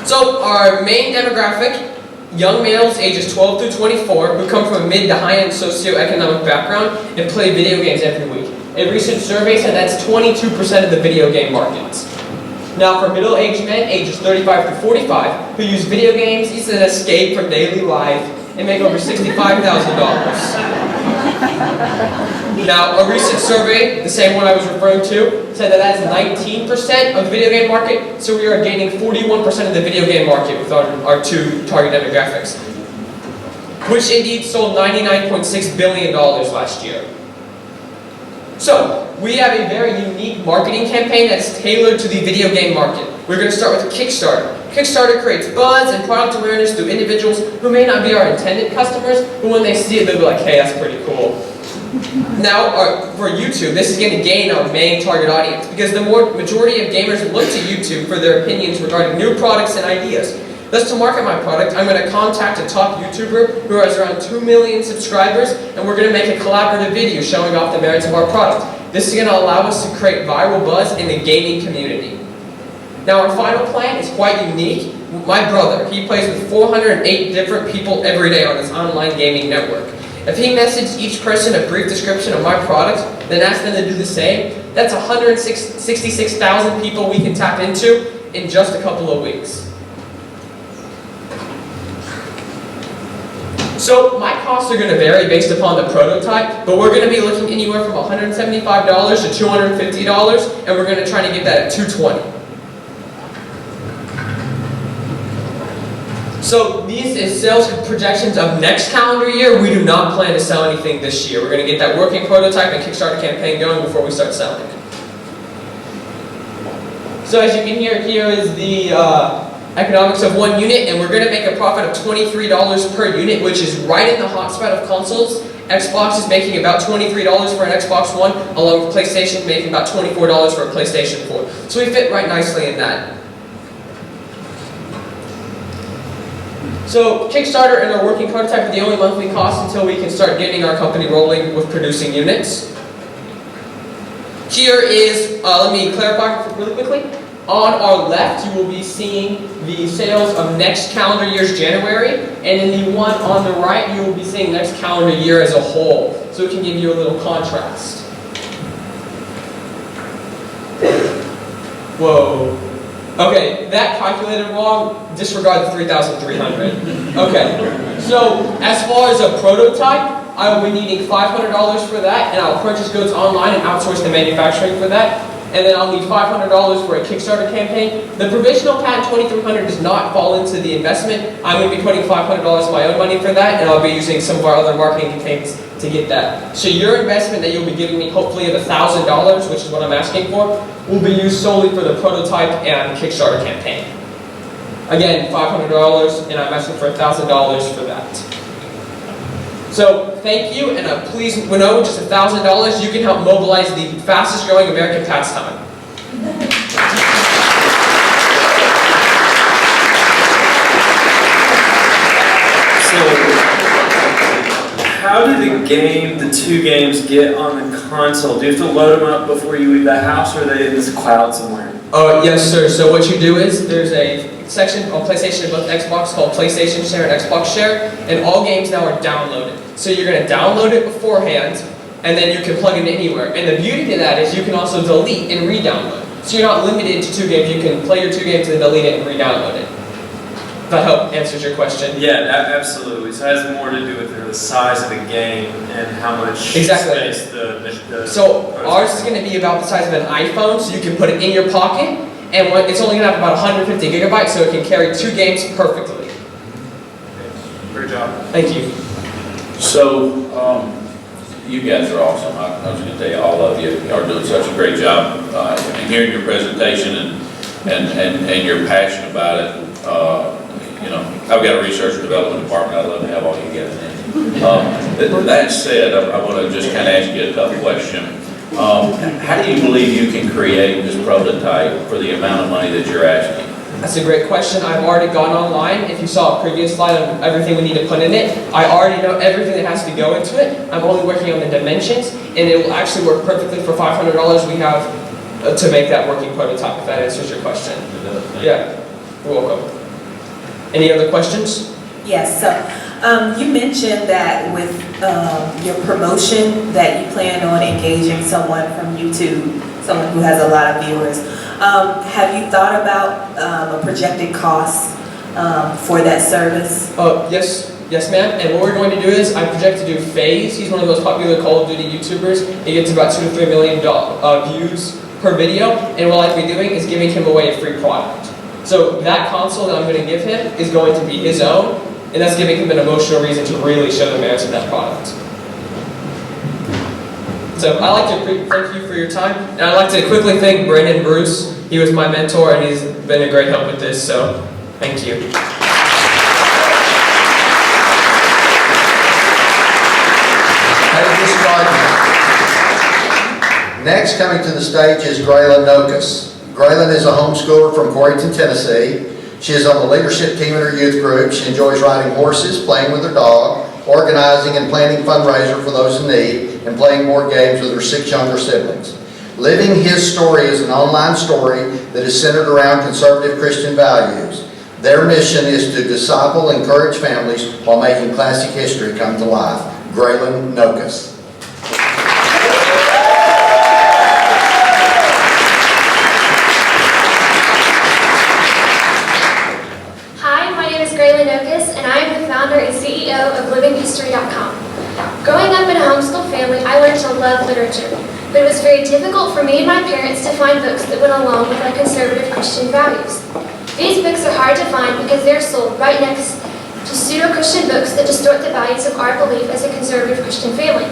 So our main demographic, young males ages 12 through 24 who come from a mid to high-end socioeconomic background and play video games every week. A recent survey said that's 22% of the video game market. Now for middle-aged men ages 35 to 45 who use video games as an escape from daily life and make over $65,000. Now a recent survey, the same one I was referring to, said that that's 19% of the video game market, so we are gaining 41% of the video game market with our 2 target demographics. which indeed sold $99.6 billion last year. So, we have a very unique marketing campaign that's tailored to the video game market. We're going to start with Kickstarter. Kickstarter creates buzz and product awareness through individuals who may not be our intended customers, but when they see it, they'll be like, hey, that's pretty cool. Now, for YouTube, this is going to gain our main target audience because the majority of gamers look to YouTube for their opinions regarding new products and ideas. Thus, to market my product, I'm going to contact a top YouTuber who has around 2 million subscribers, and we're going to make a collaborative video showing off the merits of our product. This is going to allow us to create viral buzz in the gaming community. Now, our final plan is quite unique. My brother, he plays with 408 different people every day on his online gaming network. If he messaged each person a brief description of my product, then asked them to do the same, that's 166,000 people we can tap into in just a couple of weeks. So my costs are going to vary based upon the prototype, but we're going to be looking anywhere from $175 to $250, and we're going to try to get that at $220. So these is sales projections of next calendar year. We do not plan to sell anything this year. We're going to get that working prototype and Kickstarter campaign going before we start selling. So as you can hear, here is the economics of one unit, and we're going to make a profit of $23 per unit, which is right in the hot spot of consoles. Xbox is making about $23 for an Xbox One, along with PlayStation making about $24 for a PlayStation 4. So we fit right nicely in that. So Kickstarter and our working prototype are the only monthly costs until we can start getting our company rolling with producing units. Here is, let me clarify really quickly. On our left, you will be seeing the sales of next calendar year's January, and in the one on the right, you will be seeing next calendar year as a whole. So it can give you a little contrast. Whoa. Okay, that calculated wrong. Disregard the 3,300. Okay, so as far as a prototype, I will be needing $500 for that, and I'll purchase goods online and outsource the manufacturing for that. And then I'll need $500 for a Kickstarter campaign. The provisional patent 2,300 does not fall into the investment. I'm going to be putting $500 of my own money for that, and I'll be using some of our other marketing campaigns to get that. So your investment that you'll be giving me, hopefully of $1,000, which is what I'm asking for, will be used solely for the prototype and Kickstarter campaign. Again, $500, and I'm asking for $1,000 for that. So thank you, and please know with just $1,000 you can help mobilize the fastest growing American pastime. So, how do the two games get on the console? Do you have to load them up before you leave the house, or are they in this cloud somewhere? Yes, sir. So what you do is there's a section on PlayStation and both Xbox called PlayStation Share and Xbox Share, and all games now are downloaded. So you're going to download it beforehand, and then you can plug it in anywhere. And the beauty to that is you can also delete and re-download. So you're not limited to 2 games. You can play your 2 games and then delete it and re-download it. If that help answers your question. Yeah, absolutely. So it has more to do with the size of the game and how much space the So ours is going to be about the size of an iPhone, so you can put it in your pocket, and it's only going to have about 150 gigabytes, so it can carry 2 games perfectly. Great job. Thank you. So, you guys are awesome. I was going to tell you, all of you are doing such a great job. And hearing your presentation and your passion about it, you know, I've got a research and development department. I'd love to have all you guys in. That said, I want to just kind of ask you a tough question. How do you believe you can create this prototype for the amount of money that you're asking? That's a great question. I've already gone online. If you saw a previous slide of everything we need to put in it, I already know everything that has to go into it. I'm only working on the dimensions, and it will actually work perfectly for $500 we have to make that working prototype, if that answers your question. Yeah, you're welcome. Any other questions? Yes, so you mentioned that with your promotion that you plan on engaging someone from YouTube, someone who has a lot of viewers. Have you thought about a projected cost for that service? Yes ma'am, and what we're going to do is I project to do FaZe. He's one of the most popular Call of Duty YouTubers. He gets about 2 to 3 million views per video, and what I'll be doing is giving him away a free product. So that console that I'm going to give him is going to be his own, and that's giving him an emotional reason to really show the merits of that product. So I'd like to thank you for your time, and I'd like to quickly thank Brandon Bruce. He was my mentor, and he's been a great help with this, so thank you. Thank you, Mr. Gardner. Next coming to the stage is Graylin Nokus. Graylin is a homeschooler from Corrington, Tennessee. She is on the leadership team in her youth group. She enjoys riding horses, playing with her dog, organizing and planning fundraiser for those in need, and playing board games with her 6 younger siblings. Living His Story is an online story that is centered around conservative Christian values. Their mission is to disciple and encourage families while making classic history come to life. Graylin Nokus. Hi, my name is Graylin Nokus, and I am the founder and CEO of LivingHistory.com. Growing up in a homeschool family, I learned to love literature, but it was very difficult for me and my parents to find books that went along with our conservative Christian values. These books are hard to find because they're sold right next to pseudo-Christian books that distort the values of our belief as a conservative Christian family.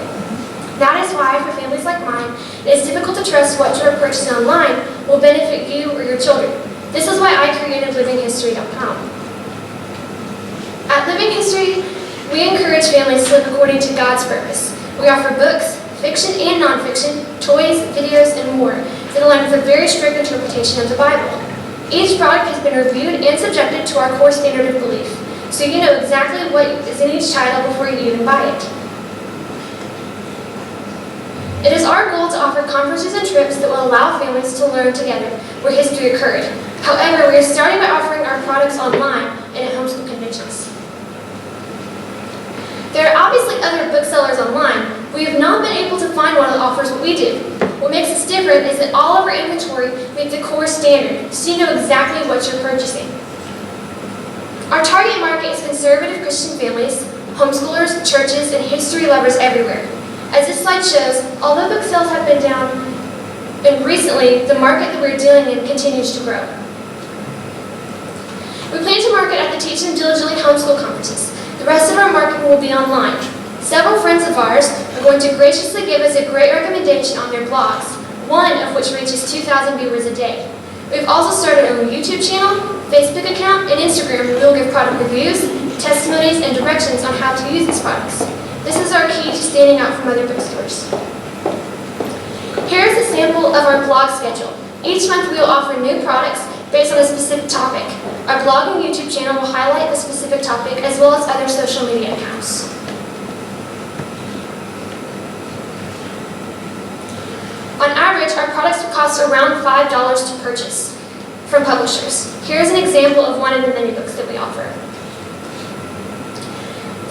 That is why, for families like mine, it is difficult to trust what you are purchasing online will benefit you or your children. This is why I created LivingHistory.com. At Living History, we encourage families to live according to God's purpose. We offer books, fiction and nonfiction, toys, videos, and more that align with a very strict interpretation of the Bible. Each product has been reviewed and subjected to our core standard of belief, so you know exactly what is in each title before you even buy it. It is our goal to offer conferences and trips that will allow families to learn together where history occurred. However, we are starting by offering our products online and at homeschool conventions. There are obviously other booksellers online. We have not been able to find one that offers what we do. What makes us different is that all of our inventory meets the core standard, so you know exactly what you're purchasing. Our target market is conservative Christian families, homeschoolers, churches, and history lovers everywhere. As this slide shows, although book sales have been down, and recently, the market that we're dealing in continues to grow. We plan to market at the Teach Them Diligently homeschool conferences. The rest of our marketing will be online. Several friends of ours are going to graciously give us a great recommendation on their blogs, one of which reaches 2,000 viewers a day. We've also started our own YouTube channel, Facebook account, and Instagram where we'll give product reviews, testimonies, and directions on how to use these products. This is our key to standing out from other bookstores. Here is a sample of our blog schedule. Each month we will offer new products based on a specific topic. Our blog and YouTube channel will highlight the specific topic as well as other social media accounts. On average, our products will cost around $5 to purchase from publishers. Here's an example of one of the many books that we offer.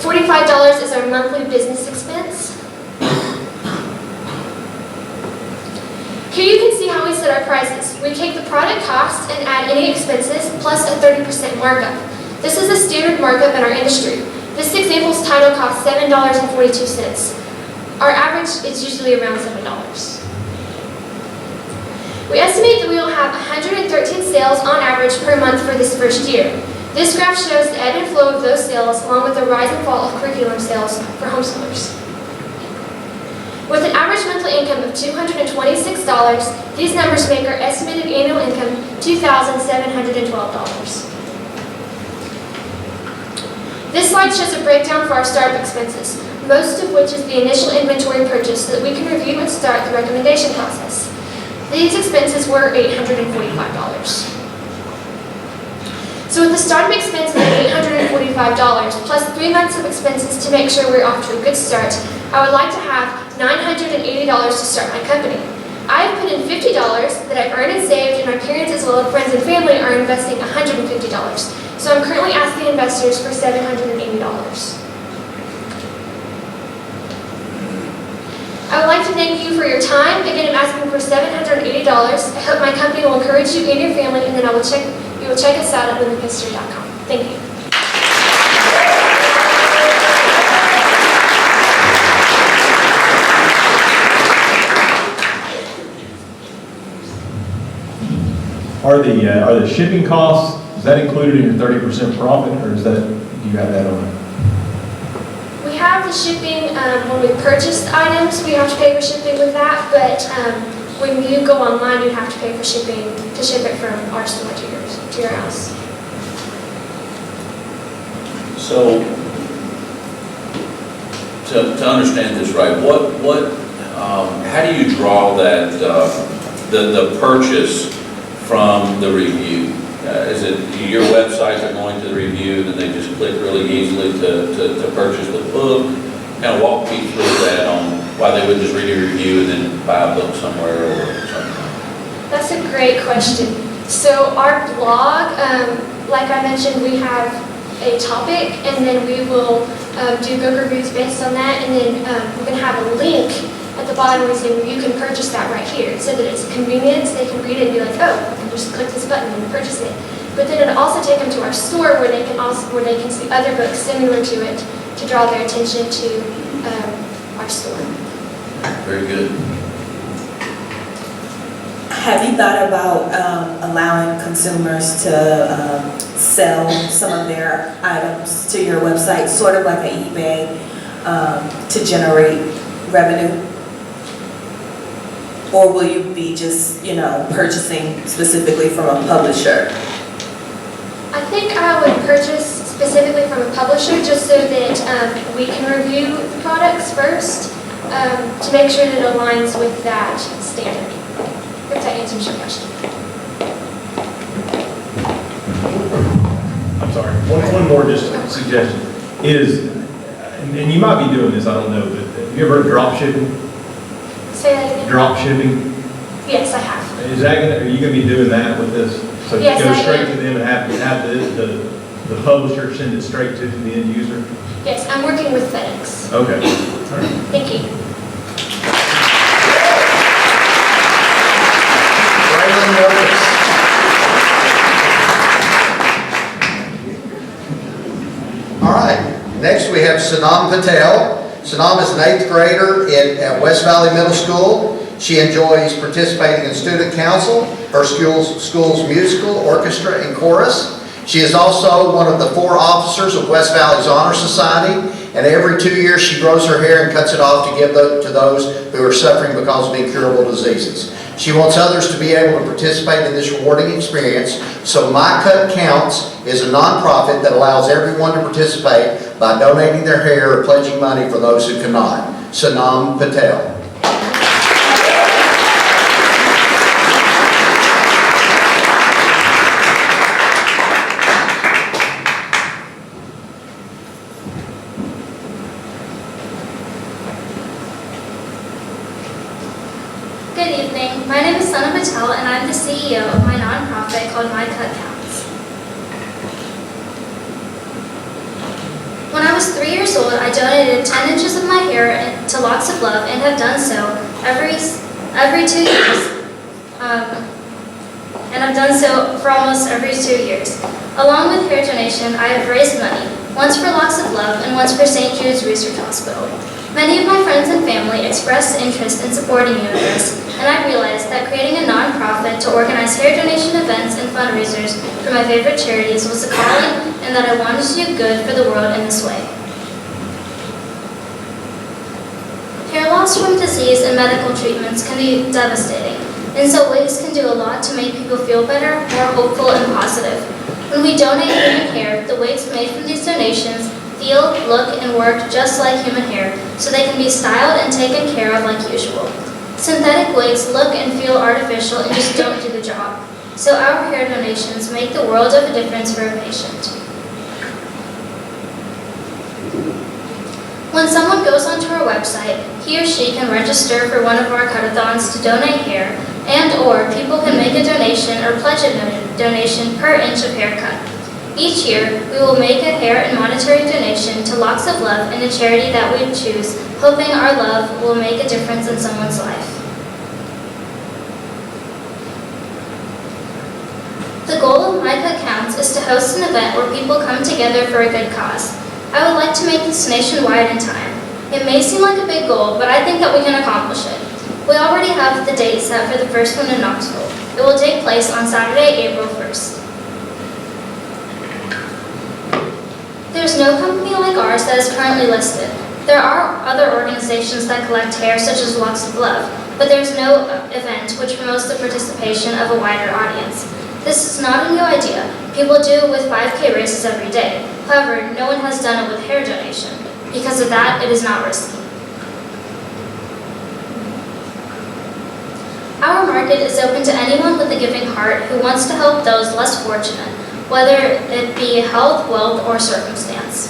$45 is our monthly business expense. Here you can see how we set our prices. We take the product cost and add any expenses plus a 30% markup. This is a standard markup in our industry. This example's title costs $7.42. Our average is usually around $7. We estimate that we will have 113 sales on average per month for this first year. This graph shows the ebb and flow of those sales along with the rise and fall of curriculum sales for homeschoolers. With an average monthly income of $226, these numbers make our estimated annual income $2,712. This slide shows a breakdown for our startup expenses, most of which is the initial inventory purchase so that we can review and start the recommendation process. These expenses were $845. So with the startup expense of $845 plus 3 months of expenses to make sure we're off to a good start, I would like to have $980 to start my company. I've put in $50 that I've earned and saved, and my parents as well as friends and family are investing $150. So I'm currently asking investors for $780. I would like to thank you for your time. Again, I'm asking for $780. I hope my company will encourage you and your family, and then you will check us out at livinghistory.com. Thank you. Are the shipping costs, is that included in your 30% profit, or is that Do you have that on? We have the shipping, when we purchase items, we have to pay for shipping with that, but when you go online, you have to pay for shipping to ship it from our store to your house. So, to understand this right, how do you draw that, the purchase from the review? Is it your websites are going to the review and then they just click really easily to purchase the book? Kind of walk me through that on why they would just read a review and then buy a book somewhere or something. That's a great question. So our blog, like I mentioned, we have a topic and then we will do book reviews based on that, and then we're going to have a link at the bottom where we say, well, you can purchase that right here, so that it's convenient, they can read it and be like, oh, I can just click this button and purchase it. But then it'll also take them to our store where they can see other books similar to it to draw their attention to our store. Very good. Have you thought about allowing consumers to sell some of their items to your website, sort of like an eBay, to generate revenue? Or will you be just, purchasing specifically from a publisher? I think I would purchase specifically from a publisher just so that we can review the products first to make sure that it aligns with that standard. If that answers your question. I'm sorry, one more just suggestion is, and you might be doing this, I don't know, but have you ever heard of drop shipping? Say that again. Drop shipping? Yes, I have. Are you going to be doing that with this? So Yes, go I straight am. to them and have the publisher send it straight to the end user? Yes, I'm working with FedEx. Okay, all right. Thank you. All right, next we have Sanam Patel. Sanam is an 8th grader at West Valley Middle School. She enjoys participating in student council, her school's musical, orchestra, and chorus. She is also one of the 4 officers of West Valley's Honor Society, and every 2 years she grows her hair and cuts it off to give to those who are suffering because of incurable diseases. She wants others to be able to participate in this rewarding experience, so My Cut Counts is a nonprofit that allows everyone to participate by donating their hair or pledging money for those who cannot. Sanam Patel. Good evening. My name is Sana Patel, and I'm the CEO of my nonprofit called My Cut Counts. When I was 3 years old, I donated 10 inches of my hair to Locks of Love and have done so every 2 years. And I've done so for almost every 2 years. Along with hair donation, I have raised money, once for Locks of Love and once for St. Jude's Research Hospital. Many of my friends and family expressed interest in supporting me with this, and I realized that creating a nonprofit to organize hair donation events and fundraisers for my favorite charities was a calling, and that I wanted to do good for the world in this way. Hair loss from disease and medical treatments can be devastating, and so wigs can do a lot to make people feel better, more hopeful, and positive. When we donate human hair, the wigs made from these donations feel, look, and work just like human hair, so they can be styled and taken care of like usual. Synthetic wigs look and feel artificial and just don't do the job. So our hair donations make the world of a difference for a patient. When someone goes onto our website, he or she can register for one of our cut-a-thons to donate hair, and/or people can make a donation or pledge a donation per inch of hair cut. Each year, we will make a hair and monetary donation to Locks of Love and a charity that we choose, hoping our love will make a difference in someone's life. The goal of My Cut Counts is to host an event where people come together for a good cause. I would like to make this nationwide in time. It may seem like a big goal, but I think that we can accomplish it. We already have the date set for the first one in Knoxville. It will take place on Saturday, April 1st. There's no company like ours that is currently listed. There are other organizations that collect hair, such as Locks of Love, but there's no event which promotes the participation of a wider audience. This is not a new idea. People do it with 5K races every day. However, no one has done it with hair donation. Because of that, it is not risky. Our market is open to anyone with a giving heart who wants to help those less fortunate, whether it be health, wealth, or circumstance.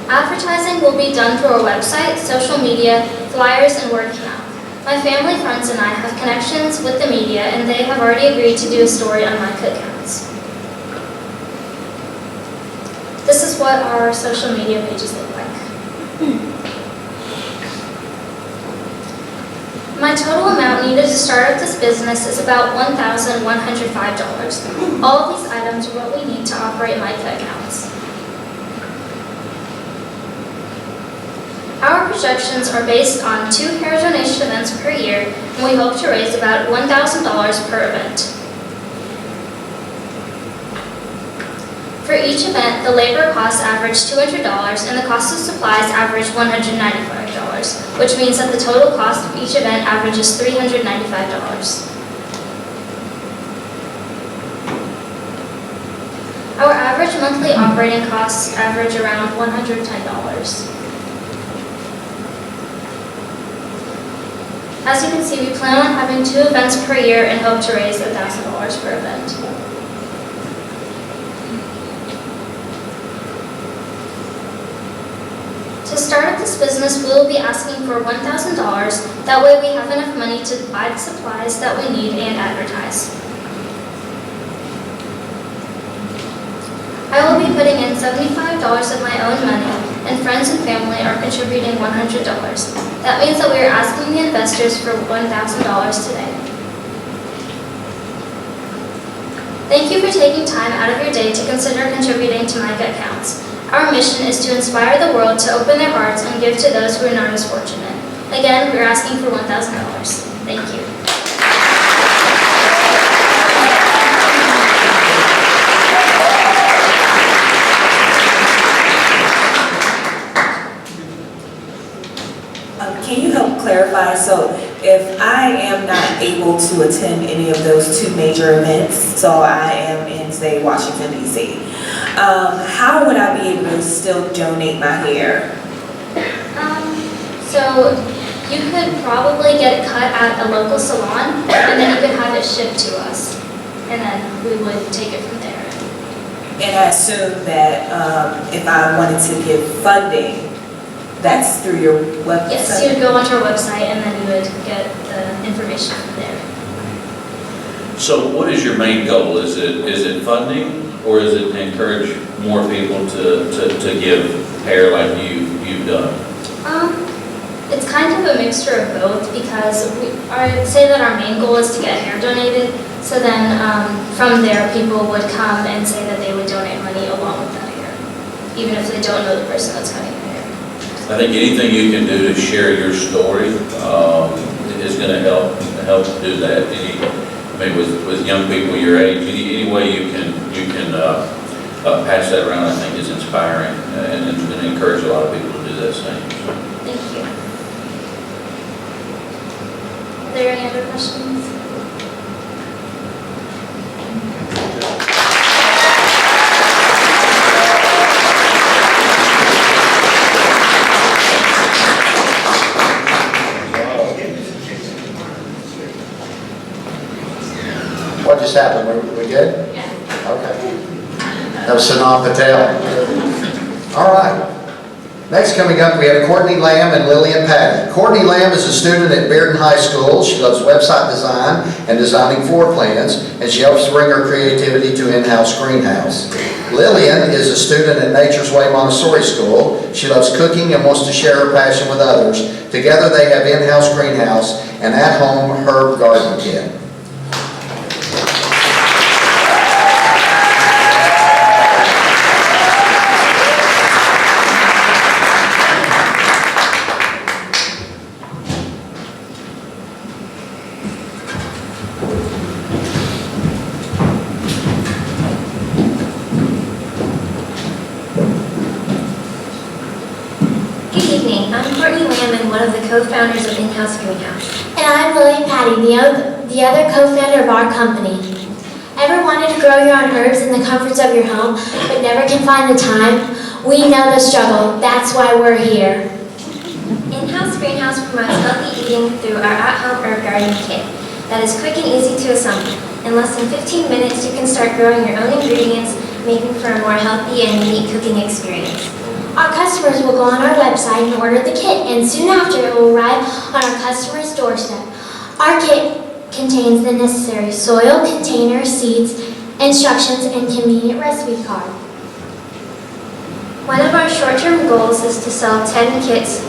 Advertising will be done through our website, social media, flyers, and word of mouth. My family, friends, and I have connections with the media, and they have already agreed to do a story on my cook counts. This is what our social media pages look like. My total amount needed to start up this business is about $1,105. All of these items are what we need to operate my cook counts. Our projections are based on 2 hair donation events per year, and we hope to raise about $1,000 per event. For each event, the labor costs average $200 and the cost of supplies average $195, which means that the total cost of each event averages $395. Our average monthly operating costs average around $110. As you can see, we plan on having 2 events per year and hope to raise $1,000 per event. To start up this business, we will be asking for $1,000. That way we have enough money to buy the supplies that we need and advertise. I will be putting in $75 of my own money, and friends and family are contributing $100. That means that we are asking the investors for $1,000 today. Thank you for taking time out of your day to consider contributing to my gut counts. Our mission is to inspire the world to open their hearts and give to those who are not as fortunate. Again, we're asking for $1,000. Thank you. Can you help clarify? So if I am not able to attend any of those 2 major events, so I am in, say, Washington, D.C., how would I be able to still donate my hair? So you could probably get it cut at a local salon, and then you could have it shipped to us, and then we would take it from there. And I assume that if I wanted to give funding, that's through your website? Yes, you would go onto our website, and then you would get the information from there. So what is your main goal? Is it funding, or is it to encourage more people to give hair like you've done? It's kind of a mixture of both, because I say that our main goal is to get hair donated. So then from there, people would come and say that they would donate money along with that hair, even if they don't know the person that's cutting their hair. I think anything you can do to share your story is going to help do that. Maybe with young people your age, any way you can pass that around, I think is inspiring, and it's going to encourage a lot of people to do that same. Thank you. Are there any other questions? What just happened? We good? Yeah. Okay. That was Sanam Patel. All right. Next coming up, we have Courtney Lamb and Lillian Patton. Courtney Lamb is a student at Bearden High School. She loves website design and designing floor plans, and she helps bring her creativity to in-house greenhouse. Lillian is a student at Nature's Way Montessori School. She loves cooking and wants to share her passion with others. Together they have in-house greenhouse and at-home herb garden kit. of the co-founders of In-House Greenhouse. And I'm Lily Patty, the other co-founder of our company. Ever wanted to grow your own herbs in the comforts of your home, but never can find the time? We know the struggle. That's why we're here. In-House Greenhouse promotes healthy eating through our at-home herb garden kit that is quick and easy to assemble. In less than 15 minutes, you can start growing your own ingredients, making for a more healthy and unique cooking experience. Our customers will go on our website and order the kit, and soon after it will arrive on our customer's doorstep. Our kit contains the necessary soil, container, seeds, instructions, and convenient recipe card. One of our short-term goals is to sell 10 kits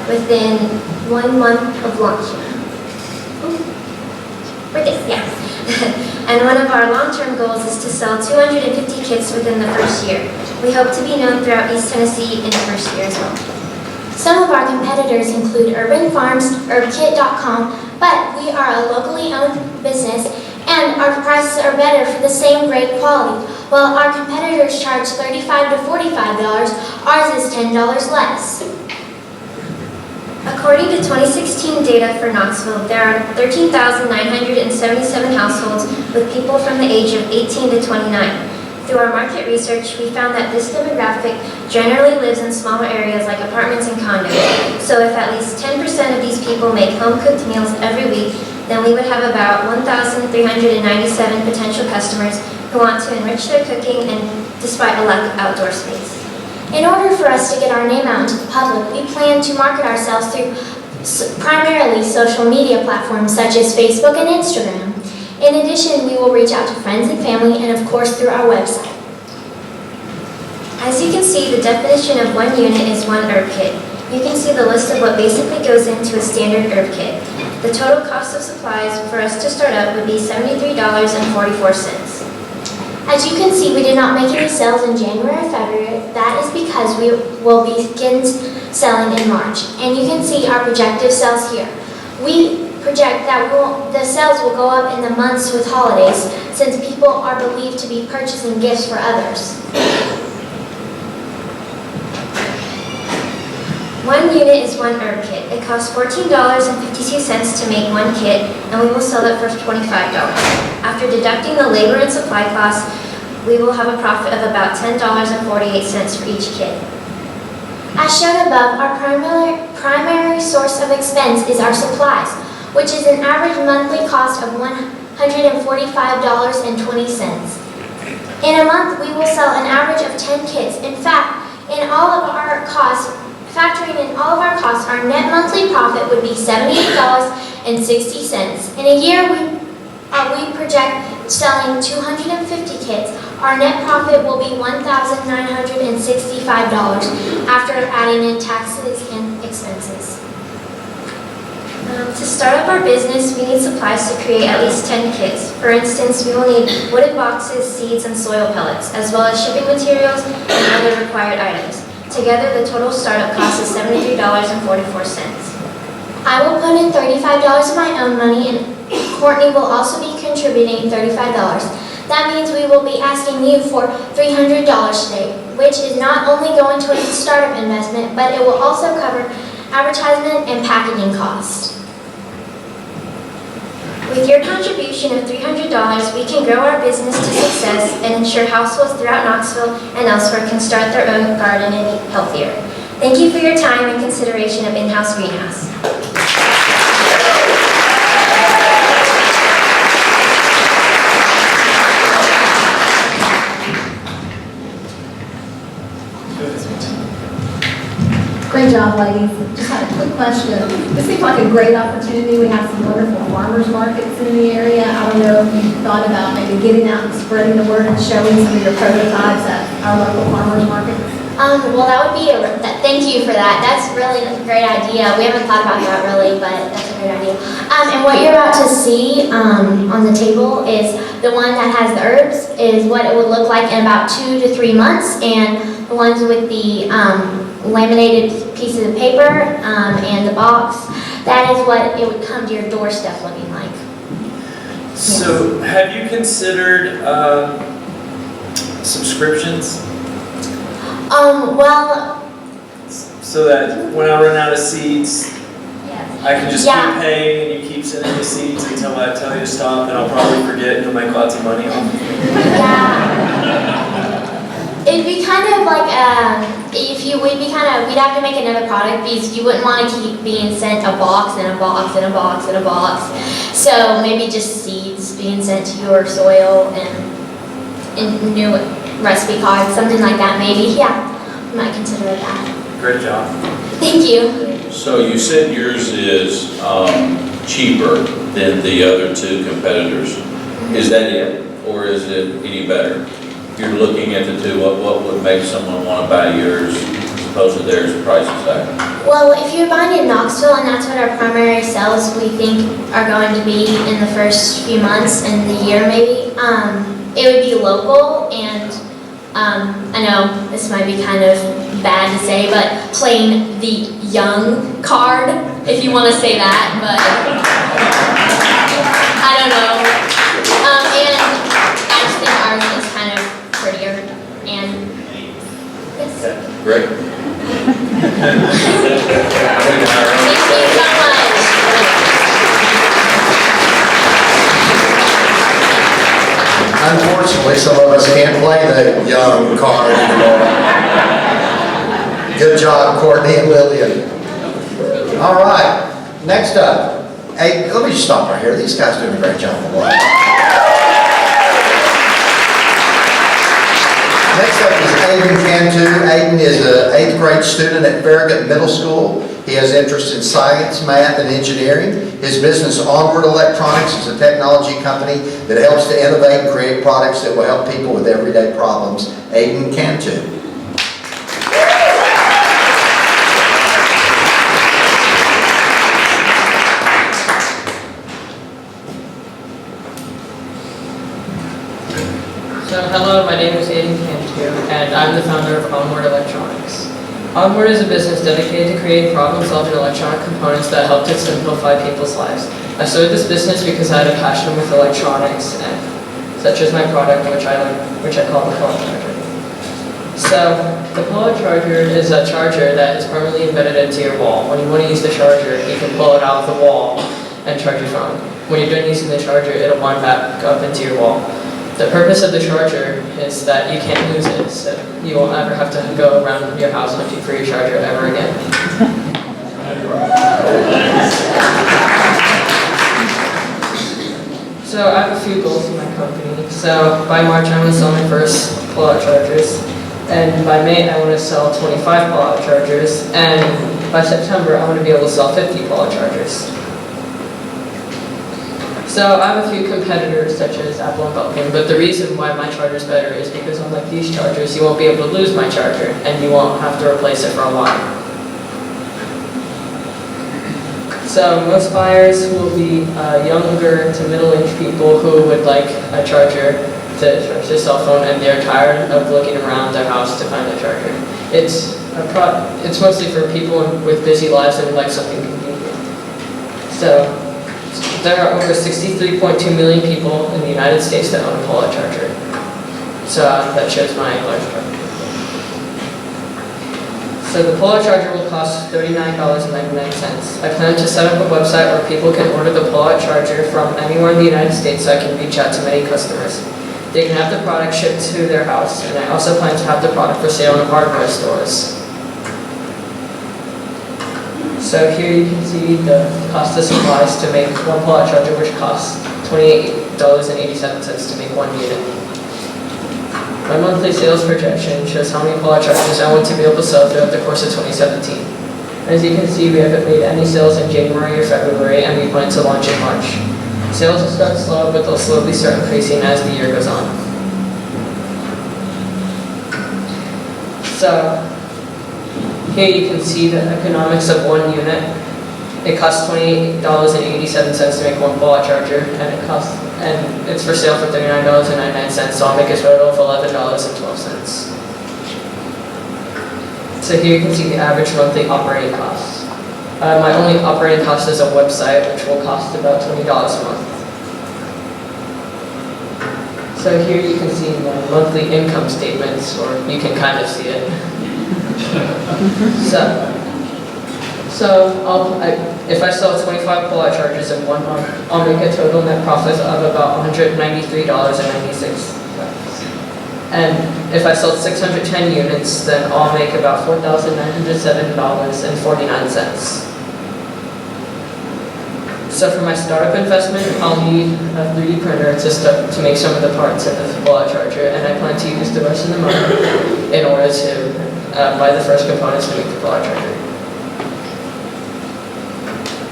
within 1 month of launch. Yeah. And one of our long-term goals is to sell 250 kits within the first year. We hope to be known throughout East Tennessee in the first year as well. Some of our competitors include Urban Farms, herbkit.com, but we are a locally owned business and our prices are better for the same great quality. While our competitors charge $35 to $45, ours is $10 less. According to 2016 data for Knoxville, there are 13,977 households with people from the age of 18 to 29. Through our market research, we found that this demographic generally lives in smaller areas like apartments and condos. So if at least 10% of these people make home-cooked meals every week, then we would have about 1,397 potential customers who want to enrich their cooking and despite a lack of outdoor space. In order for us to get our name out into the public, we plan to market ourselves through primarily social media platforms such as Facebook and Instagram. In addition, we will reach out to friends and family and of course through our website. As you can see, the definition of 1 unit is 1 herb kit. You can see the list of what basically goes into a standard herb kit. The total cost of supplies for us to start up would be $73.44. As you can see, we did not make any sales in January or February. That is because we will begin selling in March. And you can see our projected sales here. We project that the sales will go up in the months with holidays, since people are believed to be purchasing gifts for others. 1 unit is 1 herb kit. It costs $14.52 to make 1 kit, and we will sell it for $25. After deducting the labor and supply costs, we will have a profit of about $10.48 for each kit. As shown above, our primary source of expense is our supplies, which is an average monthly cost of $145.20. In a month, we will sell an average of 10 kits. In fact, factoring in all of our costs, our net monthly profit would be $78.60. In a year, we project selling 250 kits. Our net profit will be $1,965 after adding in taxes and expenses. To start up our business, we need supplies to create at least 10 kits. For instance, we will need wooden boxes, seeds, and soil pellets, as well as shipping materials and other required items. Together, the total startup cost is $73.44. I will put in $35 of my own money, and Courtney will also be contributing $35. That means we will be asking you for $300 today, which is not only going to a startup investment, but it will also cover advertisement and packaging costs. With your contribution of $300, we can grow our business to success and ensure households throughout Knoxville and elsewhere can start their own garden and eat healthier. Thank you for your time and consideration of In-House Greenhouse. Great job, ladies. Just had a quick question. This seems like a great opportunity. We have some wonderful farmers markets in the area. I don't know if you thought about maybe getting out and spreading the word and showing some of your prototypes at our local farmers markets. Well, that would be thank you for that. That's really a great idea. We haven't thought about that really, but that's a great idea. And what you're about to see on the table is the one that has the herbs is what it would look like in about 2 to 3 months, and the ones with the laminated pieces of paper and the box, that is what it would come to your doorstep looking like. So have you considered subscriptions? Well, So that when I run out of seeds, I can just Yeah. keep paying and you keep sending receipts until I tell you to stop, and I'll probably forget and you'll make lots of money off of me. Yeah. It'd be kind of like, we'd have to make another product because you wouldn't want to keep being sent a box and a box and a box and a box. So maybe just seeds being sent to your soil and new recipe cards, something like that maybe. Yeah, I might consider it that. Great job. Thank you. So you said yours is cheaper than the other two competitors. Is that it, or is it any better? If you're looking at the two, what would make someone want to buy yours as opposed to theirs price is that? Well, if you're buying in Knoxville, and that's what our primary sales we think are going to be in the first few months and the year maybe, it would be local, and I know this might be kind of bad to say, but playing the young card, if you want to say that, but I don't know. And I just think ours is kind of prettier, and yes. Great. Thank you so much. Unfortunately, some of us can't play the young card anymore. Good job, Courtney and Lillian. All right, next up, hey, let me just stop right here. These guys doing a great job. Next up is Aiden Cantu. Aiden is an 8th grade student at Farragut Middle School. He has interest in science, math, and engineering. His business, Onward Electronics, is a technology company that helps to innovate and create products that will help people with everyday problems. Aiden Cantu. So hello, my name is Aiden Cantu, and I'm the founder of Onward Electronics. Onward is a business dedicated to creating problem-solving electronic components that help to simplify people's lives. I started this business because I had a passion with electronics, and such as my product, which I call the Paws charger. So the Paws charger is a charger that is permanently embedded into your wall. When you want to use the charger, you can pull it out of the wall and charge your phone. When you're done using the charger, it'll wind back up into your wall. The purpose of the charger is that you can't lose it, so you won't ever have to go around your house looking for your charger ever again. So I have a few goals in my company. So by March I want to sell my first pull-out chargers, and by May I want to sell 25 pull-out chargers, and by September I want to be able to sell 50 pull-out chargers. So I have a few competitors such as Apple and Bakan, but the reason why my charger is better is because unlike these chargers, you won't be able to lose my charger, and you won't have to replace it for a while. So most buyers will be younger to middle-aged people who would like a charger to charge their cell phone, and they're tired of looking around their house to find a charger. It's mostly for people with busy lives and would like something convenient. So there are over 63.2 million people in the United States that own a pull-out charger. So that shows my large charger. So the pull-out charger will cost $39.99. I plan to set up a website where people can order the pull-out charger from anywhere in the United States so I can reach out to many customers. They can have the product shipped to their house, and I also plan to have the product for sale in hardware stores. So here you can see the cost of supplies to make one pull-out charger, which costs $28.87 to make one unit. My monthly sales projection shows how many pull-out chargers I want to be able to sell throughout the course of 2017. As you can see, we haven't made any sales in January or February, and we plan to launch in March. Sales will start slow, but they'll slowly start increasing as the year goes on. So here you can see the economics of one unit. It costs $28.87 to make one pull-out charger, and it's for sale for $39.99, so I'll make a total of $11.12. So here you can see the average monthly operating costs. My only operating cost is a website, which will cost about $20 a month. So here you can see my monthly income statements, or you can kind of see it. So So if I sell 25 pull-out chargers in 1 month, I'll make a total net profit of about $193.96. And if I sell 610 units, then I'll make about $4,907.49. So for my startup investment, I'll need a 3D printer to make some of the parts of the pull-out charger, and I plan to use the rest of the money in order to buy the first components to make the pull-out charger.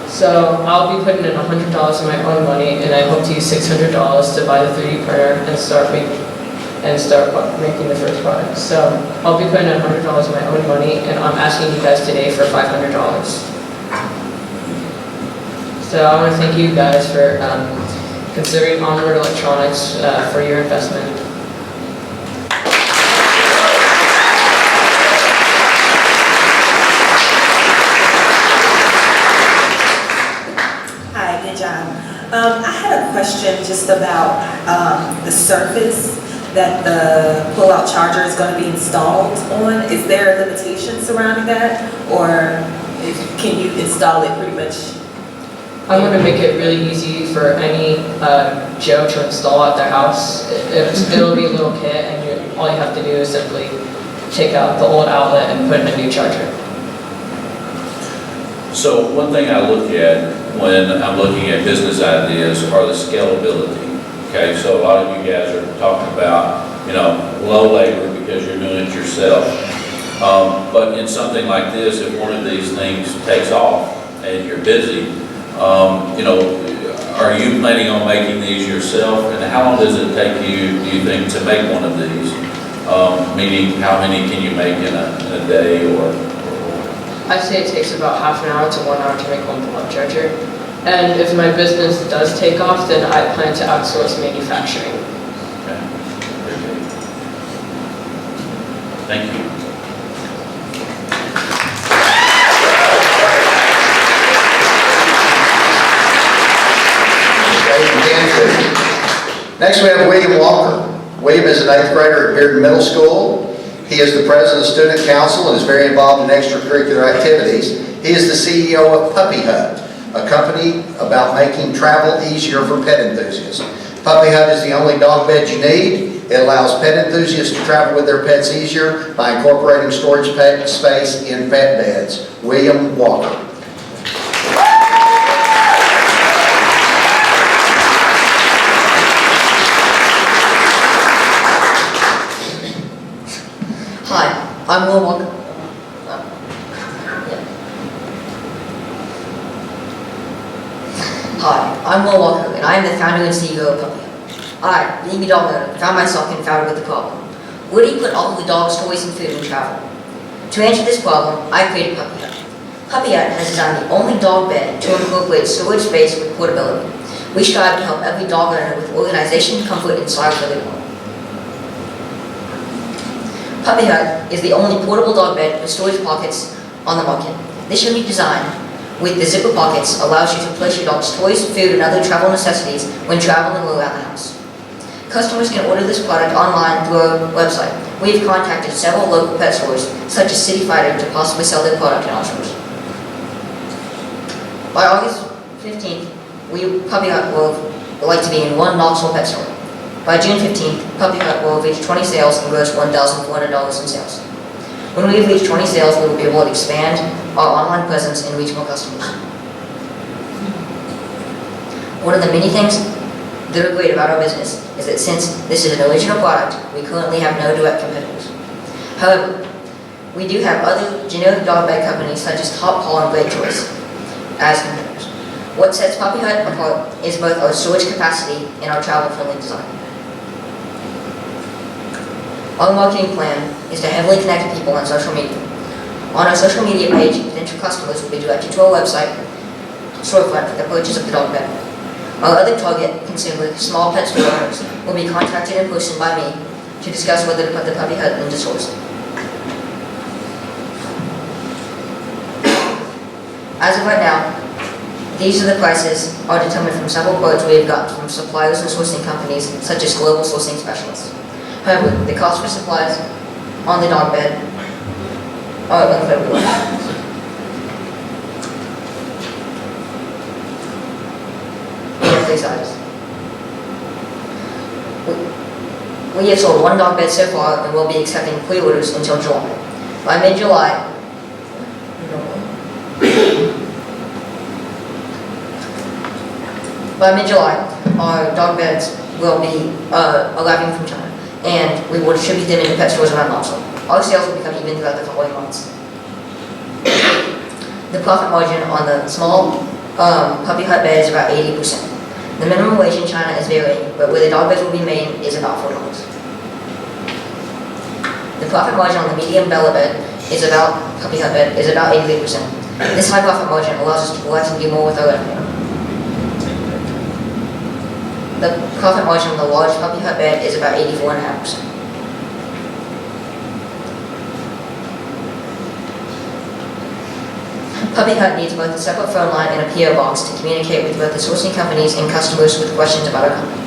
So I'll be putting in $100 of my own money, and I hope to use $600 to buy the 3D printer and start making the first product. So I'll be putting in $100 of my own money, and I'm asking you guys today for $500. So I want to thank you guys for considering Onward Electronics for your investment. Hi, good job. I had a question just about the surface that the pull-out charger is going to be installed on. Is there a limitation surrounding that, or can you install it pretty much? I'm going to make it really easy for any Joe to install at their house. It'll be a little kit, and all you have to do is simply take out the old outlet and put in a new charger. So one thing I look at when I'm looking at business ideas are the scalability. Okay, so a lot of you guys are talking about, low labor because you're doing it yourself. But in something like this, if one of these things takes off and you're busy, are you planning on making these yourself? And how long does it take you, do you think, to make one of these? Meaning, how many can you make in a day or? I'd say it takes about half an hour to 1 hour to make one pull-out charger. And if my business does take off, then I plan to outsource manufacturing. Okay. Very good. Thank you. Next we have William Walker. William is an 8th grader at Bearden Middle School. He is the president of Student Council and is very involved in extracurricular activities. He is the CEO of Puppy Hut, a company about making travel easier for pet enthusiasts. Puppy Hut is the only dog bed you need. It allows pet enthusiasts to travel with their pets easier by incorporating storage space in pet beds. William Walker. Hi, I'm Will Walker. Hi, I'm Will Walker, and I am the founder and CEO of Puppy Hut. I, being a dog owner, found myself confounded with the problem. Where do you put all of the dog's toys and food in travel? To answer this problem, I created Puppy Hut. Puppy Hut has designed the only dog bed to incorporate storage space with portability. We strive to help every dog owner with organization, comfort, and style for their home. Puppy Hut is the only portable dog bed with storage pockets on the market. This unique design with the zipper pockets allows you to place your dog's toys, food, and other travel necessities when traveling around the house. Customers can order this product online through our website. We have contacted several local pet stores, such as City Fighter, to possibly sell their product in our stores. By August 15th, Puppy Hut will like to be in one Knoxville pet store. By June 15th, Puppy Hut will reach 20 sales and gross $1,400 in sales. When we reach 20 sales, we will be able to expand our online presence and reach more customers. One of the many things that are great about our business is that since this is an original product, we currently have no direct competitors. However, we do have other generic dog bed companies such as Top Paw and Great Choice as competitors. What sets Puppy Hut apart is both our storage capacity and our travel-friendly design. Our marketing plan is to heavily connect people on social media. On our social media page, potential customers will be directed to our website storefront for the purchase of the dog bed. Our other target consumers, small pet store owners, will be contacted in person by me to discuss whether to put the Puppy Hut into stores. As of right now, these are the prices are determined from several quotes we have gotten from suppliers and sourcing companies such as global sourcing specialists. However, the cost for supplies on the dog bed are incredibly low. monthly size. We have sold 1 dog bed so far and will be accepting pre-orders until July. By mid-July, our dog beds will be arriving from China, and we will distribute them into pet stores around Knoxville. Our sales will become even throughout the following months. The profit margin on the small puppy hut bed is about 80%. The minimum wage in China is varying, but where the dog beds will be made is about $4. The profit margin on the medium Bella bed is about puppy hut bed is about 88%. This high profit margin allows us to collect and do more with our revenue. The profit margin on the large puppy hut bed is about 84.5%. Puppy Hut needs both a separate phone line and a PO box to communicate with both the sourcing companies and customers with questions about our company.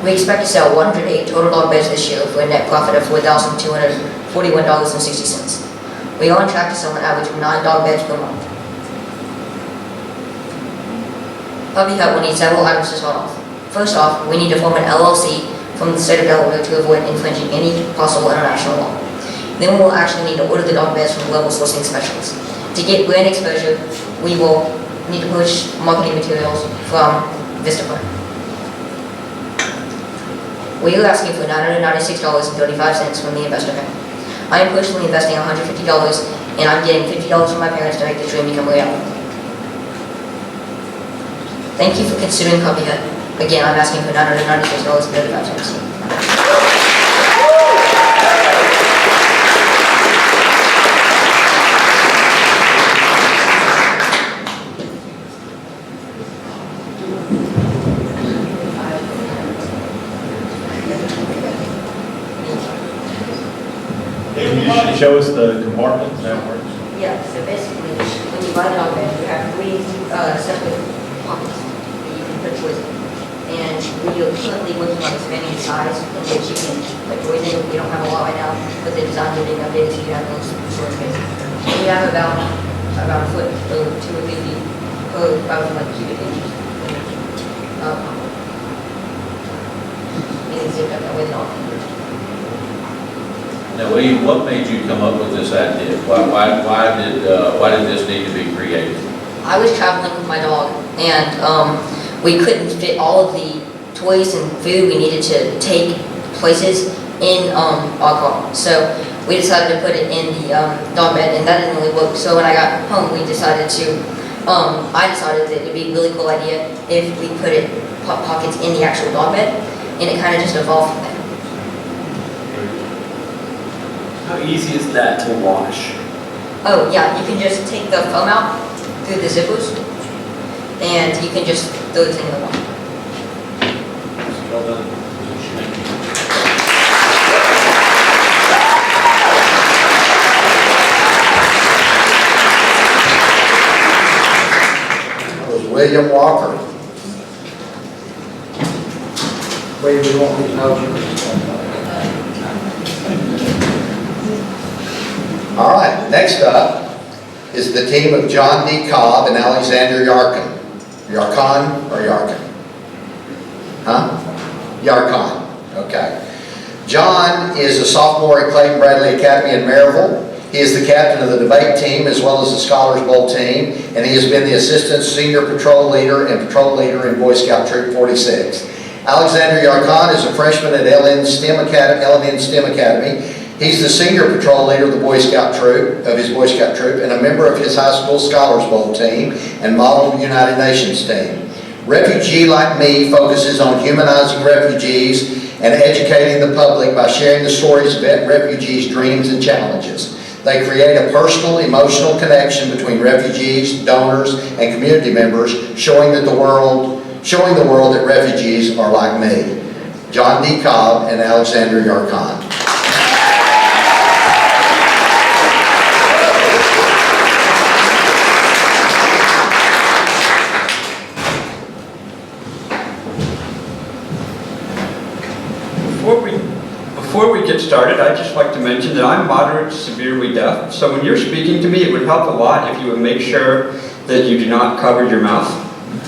We expect to sell 108 total dog beds this year for a net profit of $4,241.60. We are on track to sell an average of 9 dog beds per month. Puppy Hut will need several items to start off. First off, we need to form an LLC from the state of Delaware to avoid infringing any possible international law. Then we will actually need to order the dog beds from global sourcing specialists. To get brand exposure, we will need to push marketing materials from Vistaprint. We are asking for $996.35 from the investor family. I am personally investing $150, and I'm getting $50 from my parents to make the dream become reality. Thank you for considering Puppy Hut. Again, I'm asking for $996.35. Can you show us the compartment, how it works? Yeah, so basically, when you buy the dog bed, you have 3 separate pockets that you can put toys in. And we are currently working on expanding the size in which you can put toys in. We don't have a lot right now, but the designs are being updated so you have those storage spaces. And we have about a foot or 2 or 3 feet per cubic inches. And it's zipped up that way the dog can move. Now, William, what made you come up with this idea? Why did this need to be created? I was traveling with my dog, and we couldn't fit all of the toys and food we needed to take places in our car. So we decided to put it in the dog bed, and that didn't really work. So when I got home, I decided that it would be a really cool idea if we put pockets in the actual dog bed, and it kind of just evolved from there. How easy is that to wash? Oh yeah, you can just take the foam out through the zippers, and you can just throw it in the water. Well done. That was William Walker. Wait, do you want me to know you? All right, next up is the team of John D. Cobb and Alexander Yarkin. Yarkan or Yarkin? Huh? Yarkan, okay. John is a sophomore at Clayton Bradley Academy in Maryville. He is the captain of the debate team as well as the Scholars Bowl team, and he has been the assistant senior patrol leader and patrol leader in Boy Scout Troop 46. Alexander Yarkan is a freshman at LN STEM Academy. He's the senior patrol leader of the Boy Scout troop, of his Boy Scout troop, and a member of his high school Scholars Bowl team and Model United Nations team. Refugee, like me, focuses on humanizing refugees and educating the public by sharing the stories of refugees' dreams and challenges. They create a personal, emotional connection between refugees, donors, and community members, showing the world that refugees are like me. John D. Cobb and Alexander Yarkan. Before we get started, I'd just like to mention that I'm moderate to severely deaf, so when you're speaking to me, it would help a lot if you would make sure that you do not cover your mouth. Hi,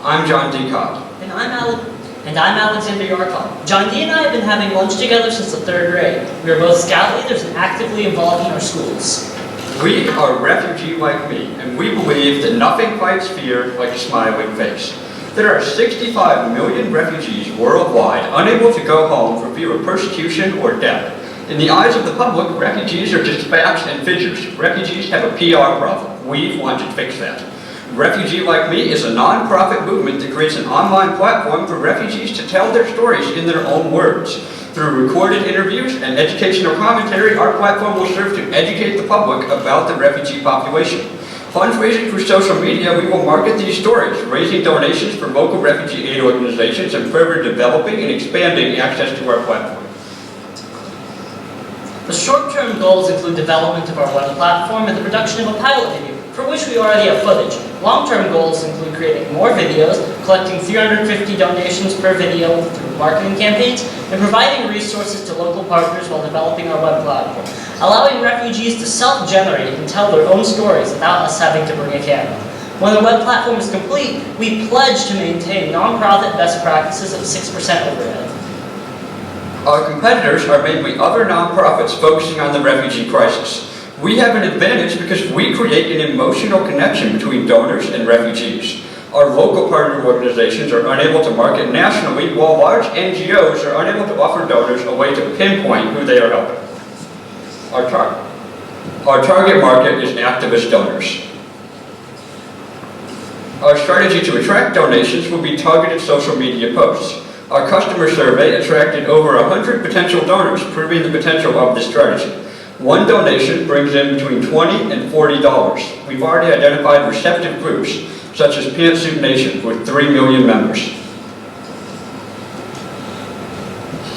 I'm John D. Cobb. And I'm Alexander Yarkov. John D. and I have been having lunch together since the 3rd grade. We are both scout leaders and actively involved in our schools. We are Refugee Like Me, and we believe that nothing fights fear like a smiling face. There are 65 million refugees worldwide unable to go home for fear of persecution or death. In the eyes of the public, refugees are just facts and figures. Refugees have a PR problem. We want to fix that. Refugee Like Me is a non-profit movement that creates an online platform for refugees to tell their stories in their own words. Through recorded interviews and educational commentary, our platform will serve to educate the public about the refugee population. Fundraising through social media, we will market these stories, raising donations for local refugee aid organizations and further developing and expanding access to our platform. The short-term goals include development of our web platform and the production of a pilot video, for which we already have footage. Long-term goals include creating more videos, collecting 350 donations per video through marketing campaigns, and providing resources to local partners while developing our web platform, allowing refugees to self-generate and tell their own stories without us having to bring a camera. When the web platform is complete, we pledge to maintain non-profit best practices of 6% overhead. Our competitors are mainly other nonprofits focusing on the refugee crisis. We have an advantage because we create an emotional connection between donors and refugees. Our local partner organizations are unable to market nationally, while large NGOs are unable to offer donors a way to pinpoint who they are helping. Our target market is activist donors. Our strategy to attract donations will be targeted social media posts. Our customer survey attracted over 100 potential donors, proving the potential of this strategy. One donation brings in between $20 and $40. We've already identified receptive groups, such as Pantsuit Nation, with 3 million members.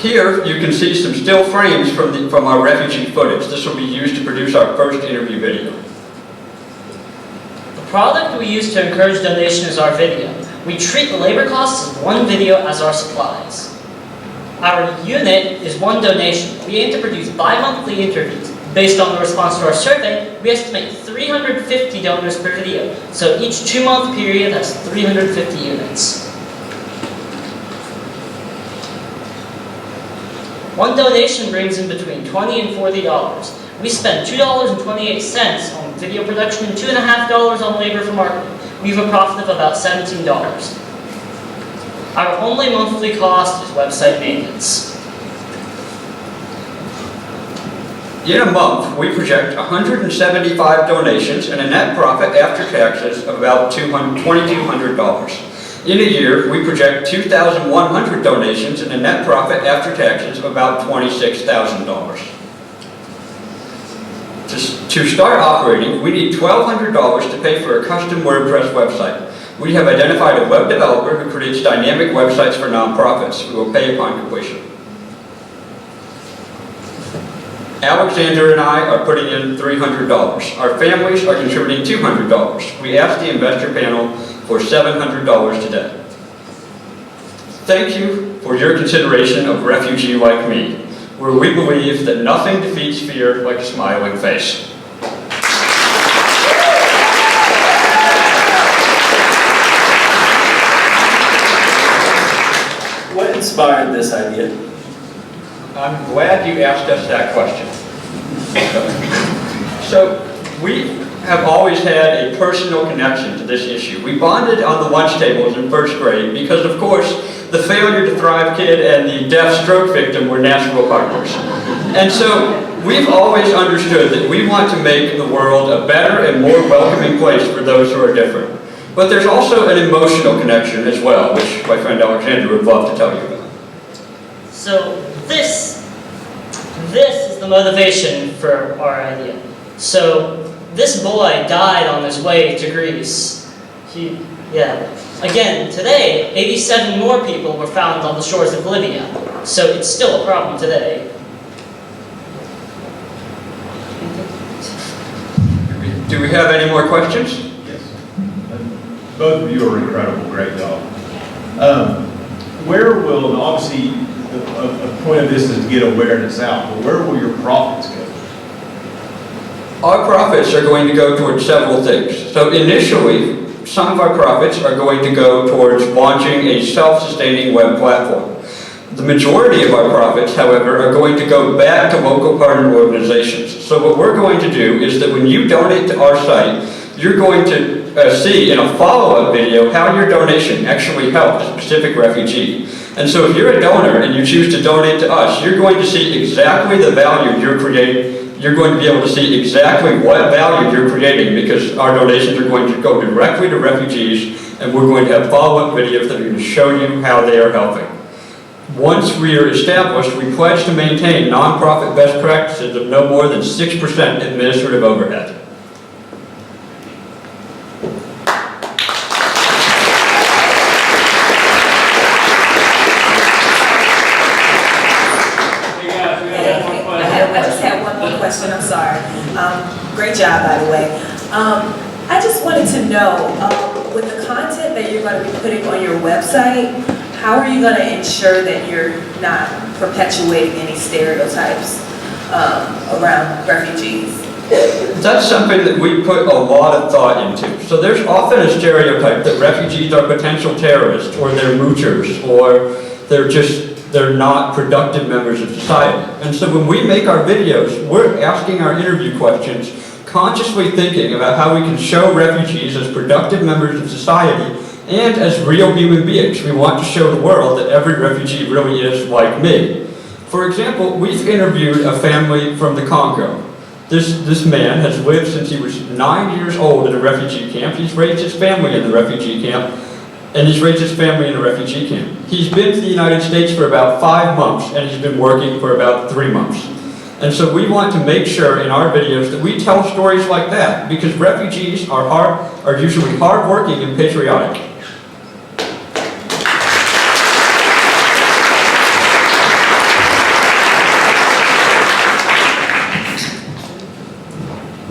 Here, you can see some still frames from our refugee footage. This will be used to produce our first interview video. The product we use to encourage donation is our video. We treat the labor costs of one video as our supplies. Our unit is one donation. We aim to produce bi-monthly interviews. Based on the response to our survey, we estimate 350 donors per video, so each 2-month period has 350 units. One donation brings in between $20 and $40. We spend $2.28 on video production and $2.50 on labor for marketing. We have a profit of about $17. Our only monthly cost is website maintenance. In a month, we project 175 donations and a net profit after taxes of about $2,200. In a year, we project 2,100 donations and a net profit after taxes of about $26,000. To start operating, we need $1,200 to pay for a custom WordPress website. We have identified a web developer who creates dynamic websites for nonprofits. We will pay upon completion. Alexander and I are putting in $300. Our families are contributing $200. We asked the investor panel for $700 today. Thank you for your consideration of Refugee Like Me, where we believe that nothing defeats fear like a smiling face. What inspired this idea? I'm glad you asked us that question. So, we have always had a personal connection to this issue. We bonded on the lunch tables in first grade because, of course, the failure to thrive kid and the deaf stroke victim were natural partners. And so, we've always understood that we want to make the world a better and more welcoming place for those who are different. But there's also an emotional connection as well, which my friend Alexander would love to tell you about. So this is the motivation for our idea. So this boy died on his way to Greece. Again, today, 87 more people were found on the shores of Libya. So it's still a problem today. Do we have any more questions? Yes. both of you are incredible, great job. Where will, and obviously, a point of this is to get awareness out, but where will your profits go? Our profits are going to go towards several things. So initially, some of our profits are going to go towards launching a self-sustaining web platform. The majority of our profits, however, are going to go back to local partner organizations. So what we're going to do is that when you donate to our site, you're going to see in a follow-up video how your donation actually helped a specific refugee. And so if you're a donor and you choose to donate to us, you're going to see exactly the value you're creating. You're going to be able to see exactly what value you're creating because our donations are going to go directly to refugees, and we're going to have follow-up videos that are going to show you how they are helping. Once we are established, we pledge to maintain nonprofit best practices of no more than 6% administrative overhead. I just had one more question, I'm sorry. Great job, by the way. I just wanted to know, with the content that you're going to be putting on your website, how are you going to ensure that you're not perpetuating any stereotypes around refugees? That's something that we put a lot of thought into. So there's often a stereotype that refugees are potential terrorists, or they're moochers, or they're not productive members of society. And so when we make our videos, we're asking our interview questions, consciously thinking about how we can show refugees as productive members of society and as real human beings. We want to show the world that every refugee really is like me. For example, we've interviewed a family from the Congo. This man has lived since he was 9 years old in a refugee camp. He's raised his family in the refugee camp, and he's raised his family in a refugee camp. He's been to the United States for about 5 months, and he's been working for about 3 months. And so we want to make sure in our videos that we tell stories like that, because refugees are usually hardworking and patriotic.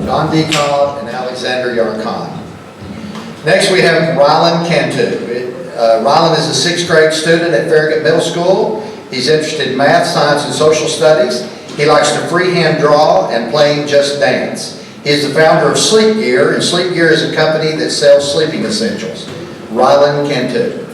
Don D. Cobb and Alexander Yarkhan. Next we have Rylan Cantu. Rylan is a 6th grade student at Farragut Middle School. He's interested in math, science, and social studies. He likes to freehand draw and playing Just Dance. He is the founder of Sleep Gear, and Sleep Gear is a company that sells sleeping essentials. Rylan Cantu.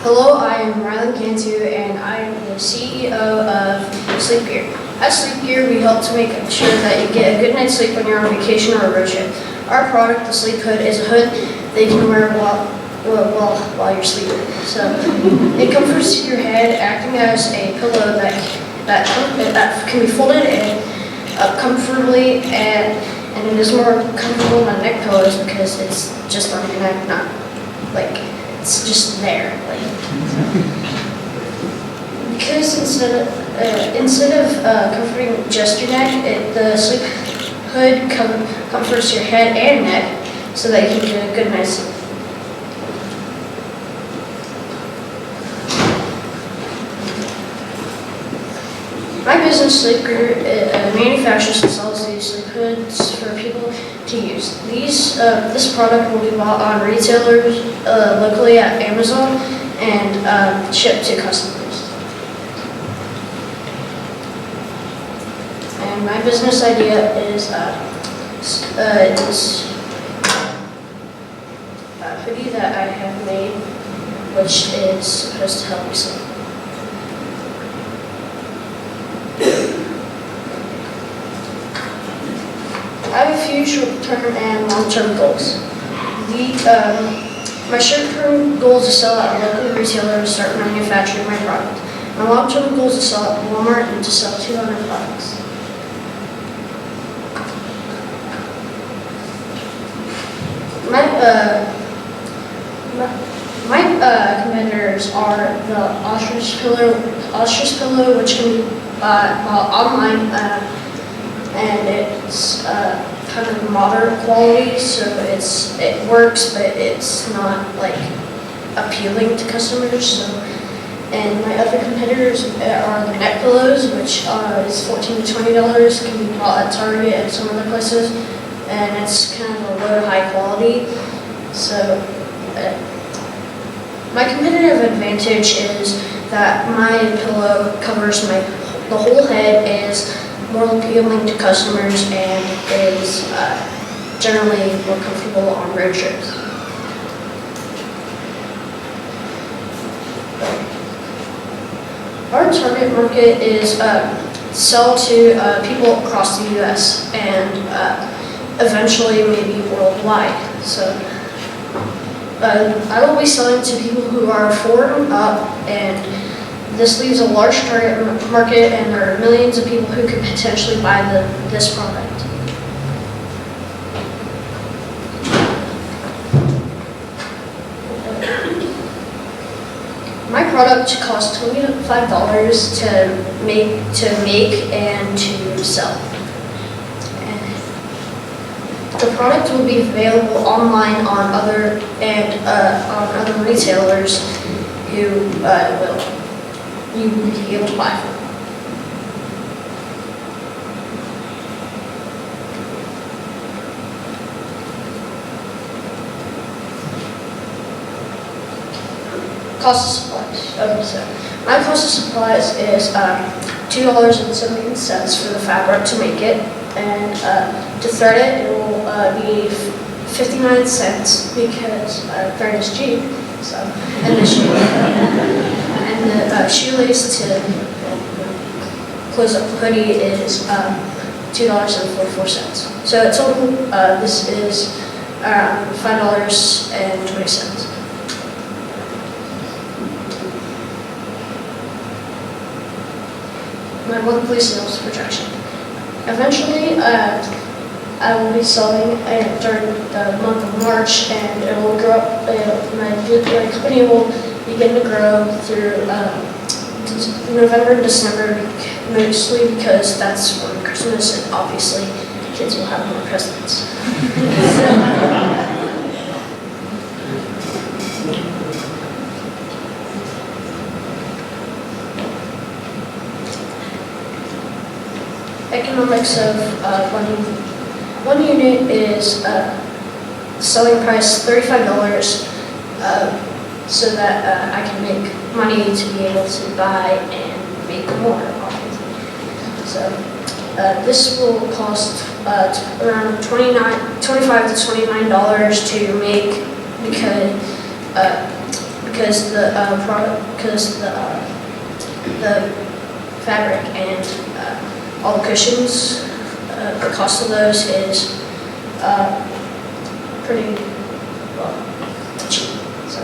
Hello, I am Rylan Cantu, and I am the CEO of Sleep Gear. At Sleep Gear, we help to make sure that you get a good night's sleep when you're on vacation or a road trip. Our product, the Sleep Hood, is a hood that you can wear while you're sleeping. So it comforts your head, acting as a pillow that can be folded and up comfortably, and it is more comfortable than neck pillows because it's just on your neck, not like it's just there. Because instead of comforting just your neck, the Sleep Hood comforts your head and neck so that you can get a good night's sleep. My business, Sleep Gear, manufactures and sells these sleep hoods for people to use. This product will be bought on retailers locally at Amazon and shipped to customers. And my business idea is this hoodie that I have made, which is supposed to help you sleep. I have a few short-term and long-term goals. My short-term goal is to sell at a local retailer and start manufacturing my product. My long-term goal is to sell at Walmart and to sell 200 products. My competitors are the ostrich pillow, which can be bought online, and it's kind of modern quality, so it works, but it's not like appealing to customers. So, and my other competitors are the neck pillows, which is $14 to $20, can be bought at Target and some other places, and it's kind of a low high quality. So my competitive advantage is that my pillow covers the whole head, is more appealing to customers, and is generally more comfortable on road trips. Our target market is sell to people across the U.S. and eventually maybe worldwide. So I will be selling to people who are 4 and up, and this leaves a large target market, and there are millions of people who could potentially buy this product. My product costs $25 to make and to sell. And the product will be available online on other retailers who you will be able to buy from. Cost of supplies. Okay, so my cost of supplies is $2.70 for the fabric to make it, and to thread it, it will be 59 cents because thread is cheap. So, and the shoelace to close up the hoodie is $2.44. So in total, this is $5.20. My monthly sales projection. Eventually, I will be selling during the month of March, and it will grow up. My company will begin to grow through November and December, mostly because that's when Christmas, and obviously kids will have more presents. Economics of one unit is selling price $35, so that I can make money to be able to buy and make more, obviously. So this will cost around $25 to $29 to make, because the fabric and all the cushions, the cost of those is pretty cheap. So,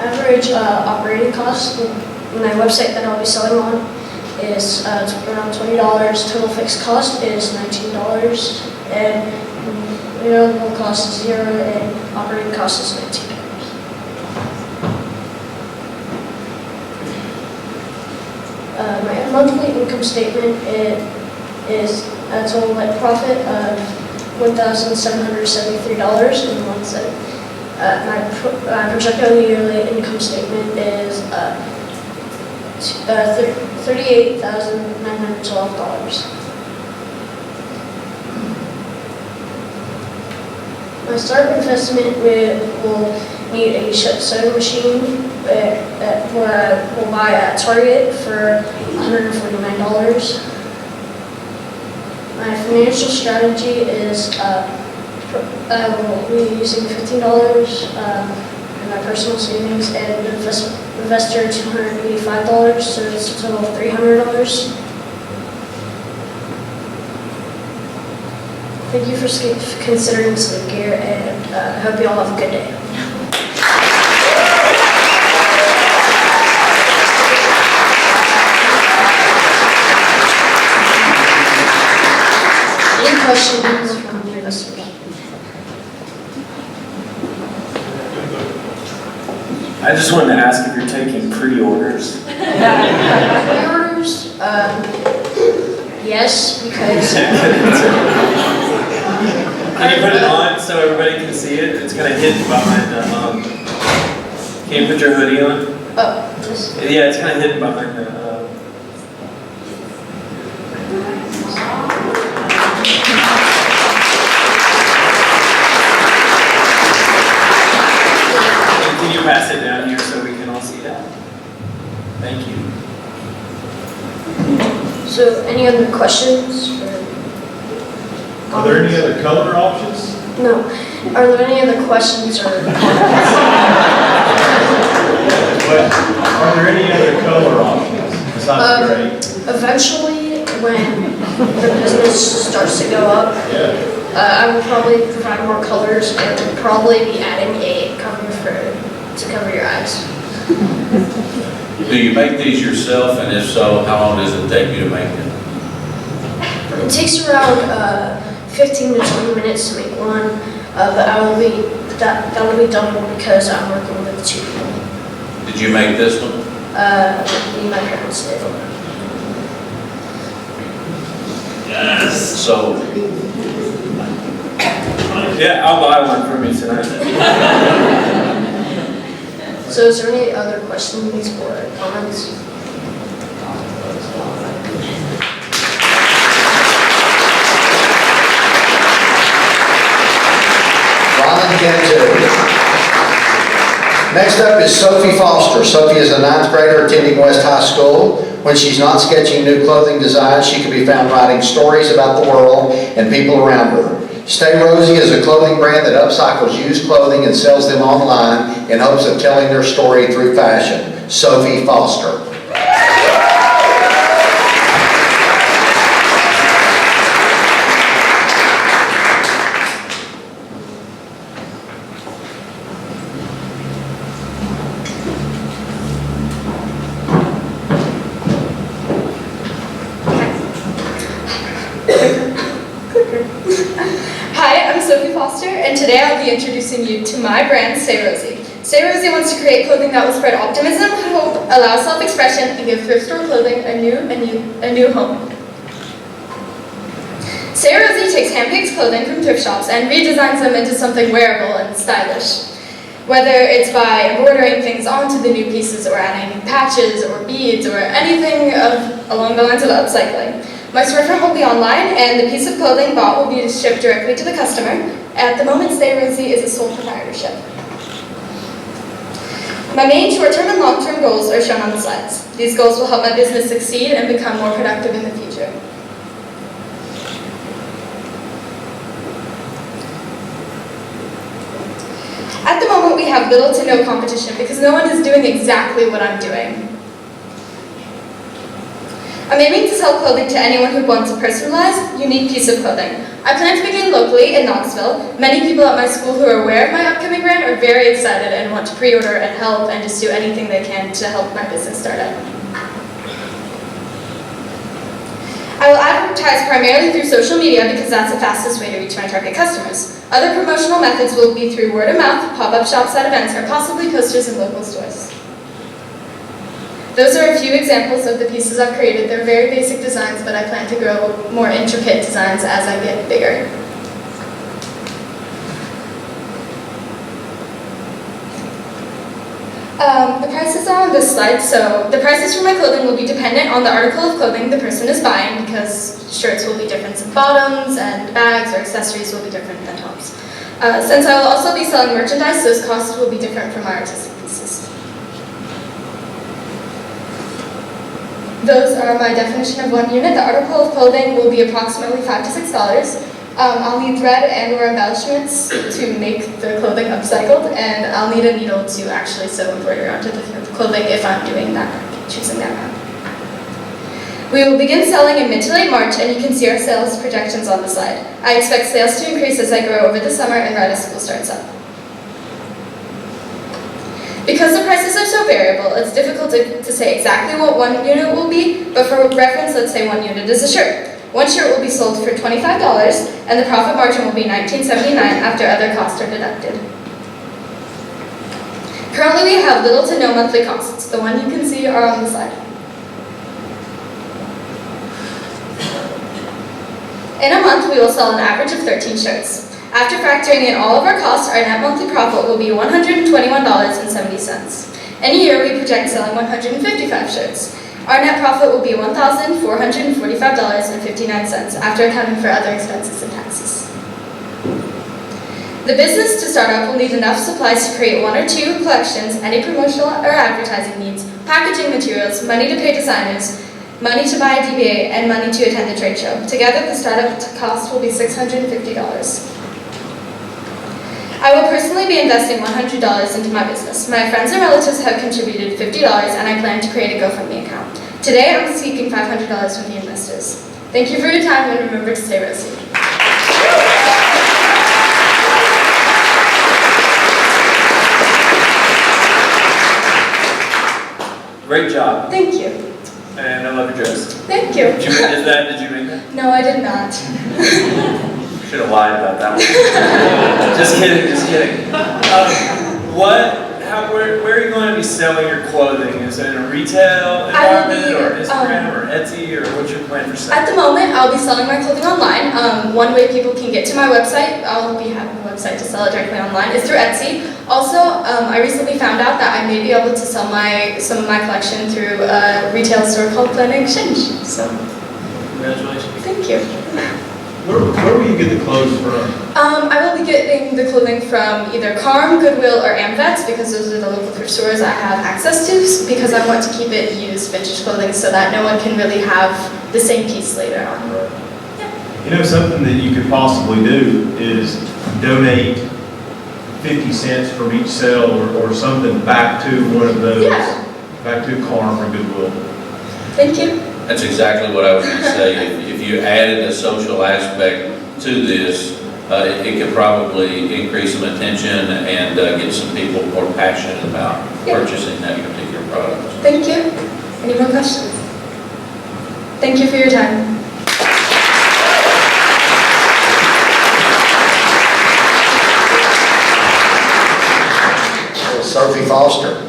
average operating cost on my website that I'll be selling on is around $20. Total fixed cost is $19, and variable cost is $0, and operating cost is $19. My monthly income statement is a total net profit of $1,773 in 1 cent. My projected yearly income statement is $38,912. My start investment will need a sewing machine where I will buy at Target for $149. My financial strategy is I will be using $15 in my personal savings, and investor $285, so it's a total of $300. Thank you for considering Sleep Gear, and I hope you all have a good day. Any questions from the rest of you? I just wanted to ask if you're taking pre-orders. Pre-orders? Yes, because... Can you put it on so everybody can see it? It's kind of hidden behind the, can you put your hoodie on? Oh, this. Yeah, it's kind of hidden behind the, Can you pass it down here so we can all see that? Thank you. So, any other questions? Are there any other color options? No. Are there any other questions or comments? Are there any other color options besides gray? Eventually, when the business starts to go up, I will probably provide more colors and will probably be adding a cover to cover your eyes. Do you make these yourself, and if so, how long does it take you to make them? It takes around 15 to 20 minutes to make one, but that'll be double because I'm working with 2 people. Did you make this one? Me and my parents did. Yes. So, yeah, I'll buy one for me tonight. So is there any other questions or comments? Next up is Sophie Foster. Sophie is a 9th grader attending West High School. When she's not sketching new clothing designs, she can be found writing stories about the world and people around her. Stay Rosie is a clothing brand that upcycles used clothing and sells them online in hopes of telling their story through fashion. Sophie Foster. Hi, I'm Sophie Foster, and today I'll be introducing you to my brand, Stay Rosie. Stay Rosie wants to create clothing that will spread optimism, hope, allow self-expression, and give thrift store clothing a new home. Stay Rosie takes hand-picked clothing from thrift shops and redesigns them into something wearable and stylish. Whether it's by embroidering things onto the new pieces or adding patches or beads or anything along the lines of upcycling. My storefront will be online, and the piece of clothing bought will be shipped directly to the customer. At the moment, Stay Rosie is a sole proprietorship. My main short-term and long-term goals are shown on the slides. These goals will help my business succeed and become more productive in the future. At the moment, we have little to no competition because no one is doing exactly what I'm doing. I'm aiming to sell clothing to anyone who wants a personalized, unique piece of clothing. I plan to begin locally in Knoxville. Many people at my school who are aware of my upcoming brand are very excited and want to pre-order and help and just do anything they can to help my business start up. I will advertise primarily through social media because that's the fastest way to reach my target customers. Other promotional methods will be through word of mouth, pop-up shops at events, or possibly posters in local stores. Those are a few examples of the pieces I've created. They're very basic designs, but I plan to grow more intricate designs as I get bigger. The prices are on this slide. So the prices for my clothing will be dependent on the article of clothing the person is buying because shirts will be different than bottoms and bags or accessories will be different than tops. Since I will also be selling merchandise, those costs will be different from my artistic pieces. Those are my definition of one unit. The article of clothing will be approximately $5 to $6. I'll need thread and or embellishments to make the clothing upcycled, and I'll need a needle to actually sew embroidery onto the clothing if I'm doing that, choosing that route. We will begin selling in mid to late March, and you can see our sales projections on the slide. I expect sales to increase as I grow over the summer and right as school starts up. Because the prices are so variable, it's difficult to say exactly what one unit will be, but for reference, let's say one unit is a shirt. One shirt will be sold for $25, and the profit margin will be $19.79 after other costs are deducted. Currently, we have little to no monthly costs. The one you can see are on the slide. In a month, we will sell an average of 13 shirts. After factoring in all of our costs, our net monthly profit will be $121.70. In a year, we project selling 155 shirts. Our net profit will be $1,445.59 after accounting for other expenses and taxes. The business to start up will need enough supplies to create 1 or 2 collections, any promotional or advertising needs, packaging materials, money to pay designers, money to buy a DBA, and money to attend the trade show. Together, the startup cost will be $650. I will personally be investing $100 into my business. My friends and relatives have contributed $50, and I plan to create a GoFundMe account. Today, I'm seeking $500 from the investors. Thank you for your time, and remember to stay Rosie. Great job. Thank you. And I love your dress. Thank you. Did you make that? No, I did not. Should have lied about that one. Just kidding, just kidding. Where are you going to be selling your clothing? Is it in a retail environment or Instagram or Etsy, or what's your plan for selling? At the moment, I'll be selling my clothing online. One way people can get to my website, I'll be having a website to sell it directly online, is through Etsy. Also, I recently found out that I may be able to sell some of my collection through a retail store called Planet Exchange. So, congratulations. Thank you. Where will you get the clothes from? I will be getting the clothing from either Carm, Goodwill, or Amvets because those are the local thrift stores I have access to, because I want to keep it used vintage clothing so that no one can really have the same piece later on. You know, something that you could possibly do is donate 50 cents from each sale or something back to one of those, back to Carm or Goodwill. Thank you. That's exactly what I was going to say. If you added a social aspect to this, it could probably increase some attention and get some people more passionate about purchasing that particular product. Thank you. Any more questions? Thank you for your time. Sophie Foster.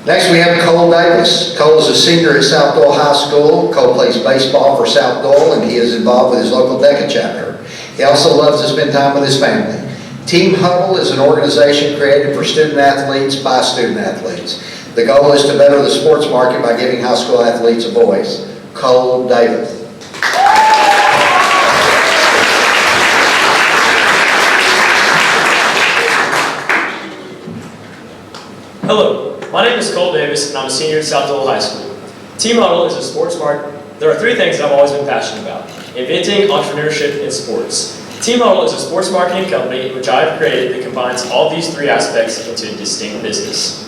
Next we have Cole Davis. Cole is a senior at South Doyle High School. Cole plays baseball for South Doyle and he is involved with his local DECA chapter. He also loves to spend time with his family. Team Huddle is an organization created for student athletes by student athletes. The goal is to better the sports market by giving high school athletes a voice. Cole Davis. Hello, my name is Cole Davis and I'm a senior at South Doyle High School. Team Huddle is a sports market. There are 3 things that I've always been passionate about: inventing, entrepreneurship, and sports. Team Huddle is a sports marketing company which I have created that combines all these 3 aspects into a distinct business.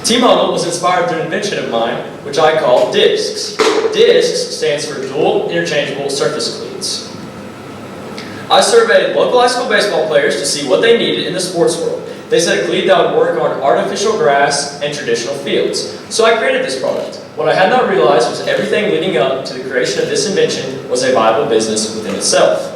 Team Huddle was inspired through an invention of mine which I call DISCS. DISCS stands for Dual Interchangeable Surface Cleats. I surveyed local high school baseball players to see what they needed in the sports world. They said a cleat that would work on artificial grass and traditional fields. So I created this product. What I had not realized was everything leading up to the creation of this invention was a viable business within itself.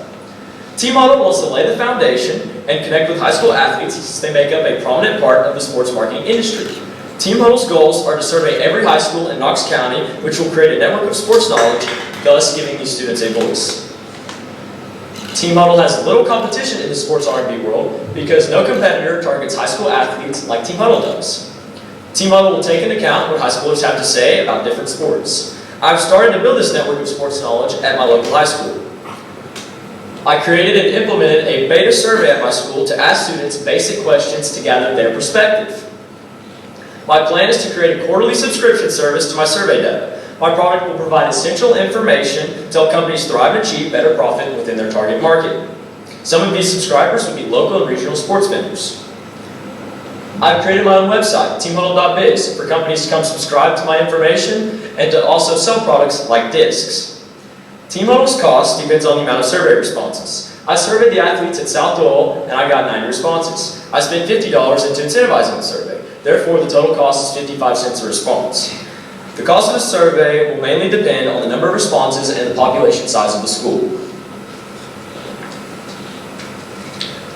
Team Huddle wants to lay the foundation and connect with high school athletes since they make up a prominent part of the sports marketing industry. Team Huddle's goals are to survey every high school in Knox County, which will create a network of sports knowledge, thus giving these students a voice. Team Huddle has little competition in the sports R&B world because no competitor targets high school athletes like Team Huddle does. Team Huddle will take into account what high schoolers have to say about different sports. I've started to build this network of sports knowledge at my local high school. I created and implemented a beta survey at my school to ask students basic questions to gather their perspective. My plan is to create a quarterly subscription service to my survey data. My product will provide essential information to help companies thrive and achieve better profit within their target market. Some of these subscribers will be local and regional sports vendors. I've created my own website, teamhuddle.biz, for companies to come subscribe to my information and to also sell products like discs. Team Huddle's cost depends on the amount of survey responses. I surveyed the athletes at South Doyle and I got 90 responses. I spent $50 into incentivizing the survey. Therefore, the total cost is 55 cents a response. The cost of the survey will mainly depend on the number of responses and the population size of the school.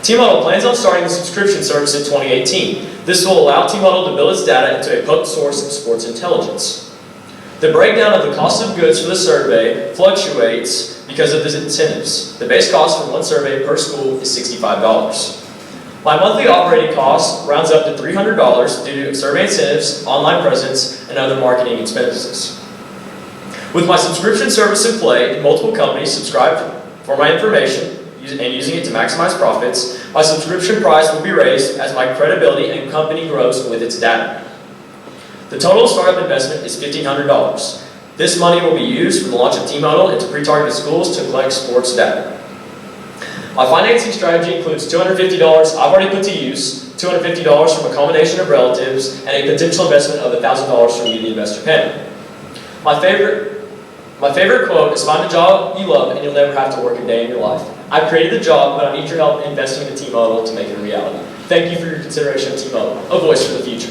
Team Huddle plans on starting the subscription service in 2018. This will allow Team Huddle to build its data into a potent source of sports intelligence. The breakdown of the cost of goods for the survey fluctuates because of the incentives. The base cost for one survey per school is $65. My monthly operating cost rounds up to $300 due to survey incentives, online presence, and other marketing expenses. With my subscription service in play, multiple companies subscribe for my information and using it to maximize profits, my subscription price will be raised as my credibility and company grows with its data. The total startup investment is $1,500. This money will be used for the launch of Team Huddle into pre-targeted schools to collect sports data. My financing strategy includes $250 I've already put to use, $250 from a combination of relatives, and a potential investment of $1,000 from you, the investor panel. My favorite quote is, find a job you love and you'll never have to work a day in your life. I've created the job, but I need your help investing in Team Huddle to make it a reality. Thank you for your consideration of Team Huddle, a voice for the future.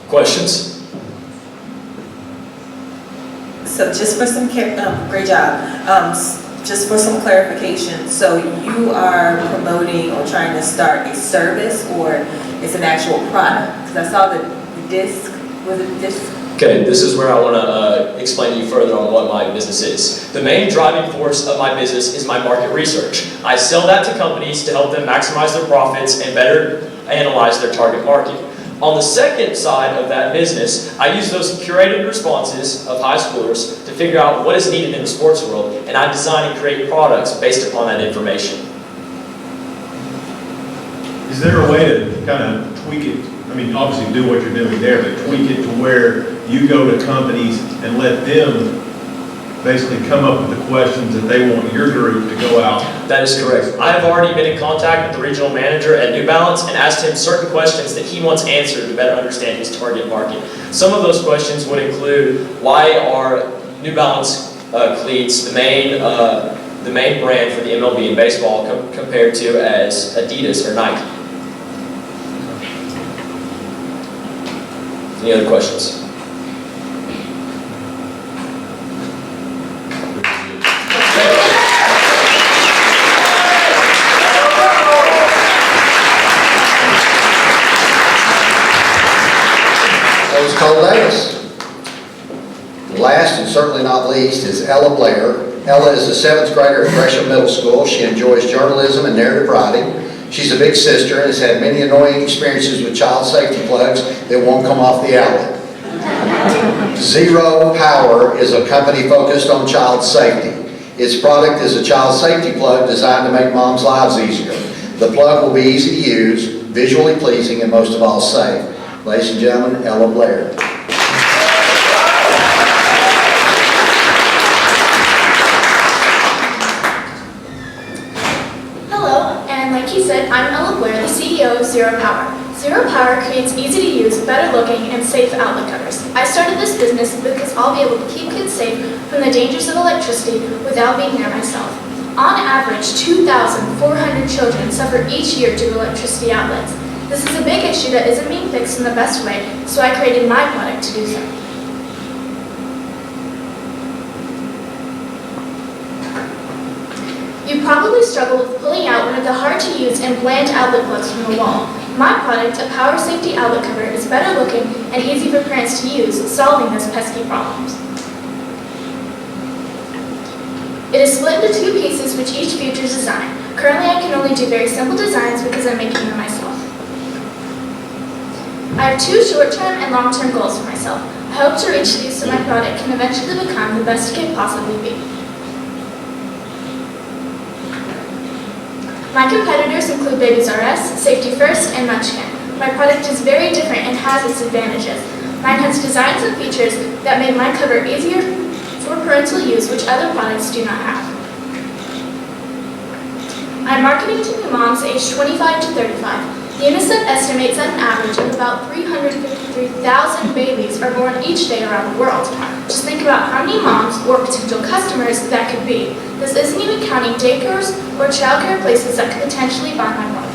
Questions? So just for some, great job. Just for some clarification, so you are promoting or trying to start a service, or it's an actual product? Because I saw the disc, was it disc? Okay, this is where I want to explain to you further on what my business is. The main driving force of my business is my market research. I sell that to companies to help them maximize their profits and better analyze their target market. On the second side of that business, I use those curated responses of high schoolers to figure out what is needed in the sports world, and I design and create products based upon that information. Is there a way to kind of tweak it? I mean, obviously do what you're doing there, but tweak it to where you go to companies and let them basically come up with the questions that they want your group to go out? That is correct. I have already been in contact with the regional manager at New Balance and asked him certain questions that he wants answered to better understand his target market. Some of those questions would include, why are New Balance cleats the main brand for the MLB in baseball compared to as Adidas or Nike? Any other questions? Cole Davis. Last and certainly not least is Ella Blair. Ella is a 7th grader at Gresham Middle School. She enjoys journalism and narrative writing. She's a big sister and has had many annoying experiences with child safety plugs that won't come off the outlet. Zero Power is a company focused on child safety. Its product is a child safety plug designed to make moms' lives easier. The plug will be easy to use, visually pleasing, and most of all safe. Ladies and gentlemen, Ella Blair. Hello, and like he said, I'm Ella Blair, the CEO of Zero Power. Zero Power creates easy-to-use, better-looking, and safe outlet covers. I started this business because I'll be able to keep kids safe from the dangers of electricity without being there myself. On average, 2,400 children suffer each year due to electricity outlets. This is a big issue that isn't being fixed in the best way, so I created my product to do so. You probably struggle with pulling out one of the hard-to-use and bland outlet plugs from the wall. My product, a power safety outlet cover, is better looking and easy for parents to use, solving those pesky problems. It is split into 2 pieces, which each features a design. Currently, I can only do very simple designs because I'm making them myself. I have 2 short-term and long-term goals for myself. I hope to reach these so my product can eventually become the best it can possibly be. My competitors include Babies R Us, Safety First, and Munchkin. My product is very different and has its advantages. Mine has designs and features that make my cover easier for parental use, which other products do not have. I'm marketing to new moms aged 25 to 35. UNICEF estimates that an average of about 353,000 babies are born each day around the world. Just think about how many moms or potential customers that could be. This isn't even counting daycares or childcare places that could potentially buy my product.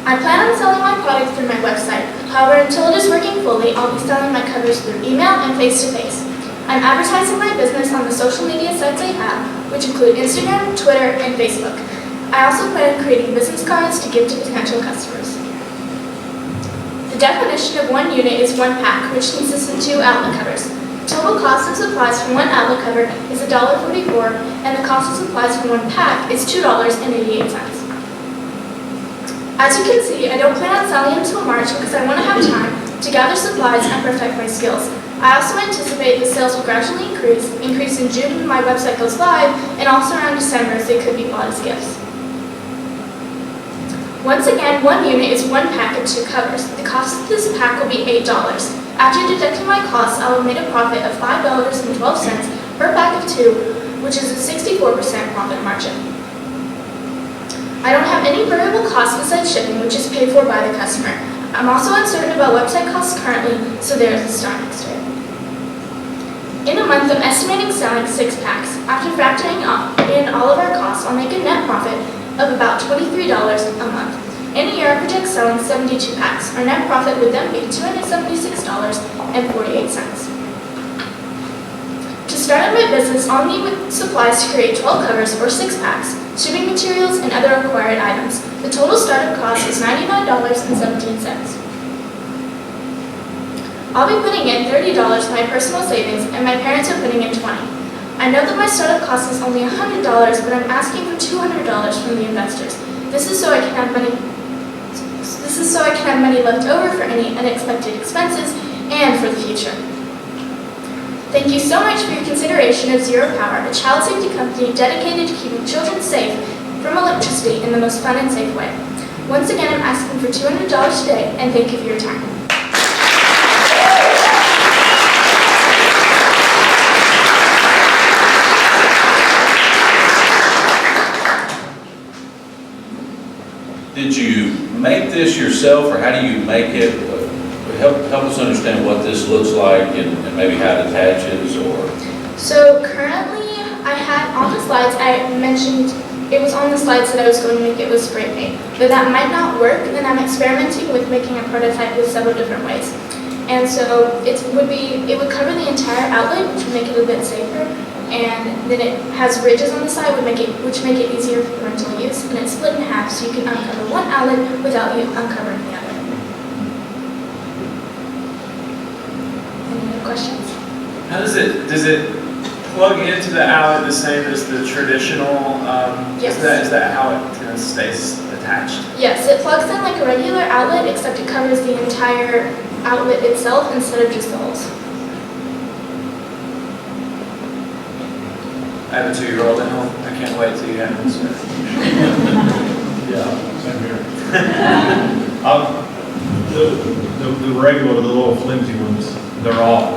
I plan on selling my product through my website. However, until it is working fully, I'll be selling my covers through email and face-to-face. I'm advertising my business on the social media sites I have, which include Instagram, Twitter, and Facebook. I also plan on creating business cards to give to potential customers. The definition of one unit is one pack, which consists of 2 outlet covers. The total cost of supplies for one outlet cover is $1.44, and the cost of supplies for one pack is $2.88. As you can see, I don't plan on selling until March because I want to have time to gather supplies and perfect my skills. I also anticipate the sales will gradually increase in June when my website goes live, and also around December as they could be bought as gifts. Once again, one unit is one pack of 2 covers. The cost of this pack will be $8. After deducting my costs, I will make a profit of $5.12 per pack of 2, which is a 64% profit margin. I don't have any variable costs besides shipping, which is paid for by the customer. I'm also uncertain about website costs currently, so there is a starting straight. In a month, I'm estimating selling 6 packs. After factoring in all of our costs, I'll make a net profit of about $23 a month. In a year, I project selling 72 packs. Our net profit would then be $276.48. To start up my business, I'll need supplies to create 12 covers or 6 packs, shipping materials, and other required items. The total startup cost is $99.17. I'll be putting in $30 of my personal savings, and my parents are putting in $20. I know that my startup cost is only $100, but I'm asking for $200 from the investors. This is so I can have money left over for any unexpected expenses and for the future. Thank you so much for your consideration of Zero Power, a child safety company dedicated to keeping children safe from electricity in the most fun and safe way. Once again, I'm asking for $200 today, and thank you for your time. Did you make this yourself, or how do you make it? Help us understand what this looks like and maybe how it attaches, or... So currently, I had on the slides, I mentioned it was on the slides that I was going to make it with spray paint, but that might not work, and I'm experimenting with making a prototype with several different ways. And so it would cover the entire outlet, which would make it a bit safer, and then it has ridges on the side, which make it easier for parental use, and it's split in half, so you can uncover one outlet without you uncovering the other. Any other questions? How does it plug into the outlet the same as the traditional? Yes. Is that how it kind of stays attached? Yes, it plugs in like a regular outlet, except it covers the entire outlet itself instead of just the holes. I have a 2-year-old at home. I can't wait till you have this. Yeah, same here. The regular, the little flimsy ones, they're off.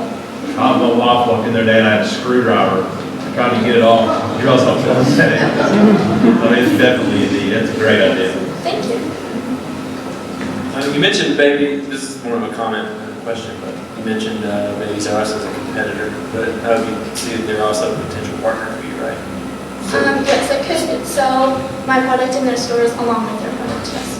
I don't know why I walked in there today and I had a screwdriver. I tried to get it off. You realize how fun that is. So it's definitely a need. That's a great idea. Thank you. You mentioned baby. This is more of a comment than a question, but you mentioned Babies R Us as a competitor, but you see that they're also a potential partner for you, right? Yes, I could sell my product in their stores along with their product, yes.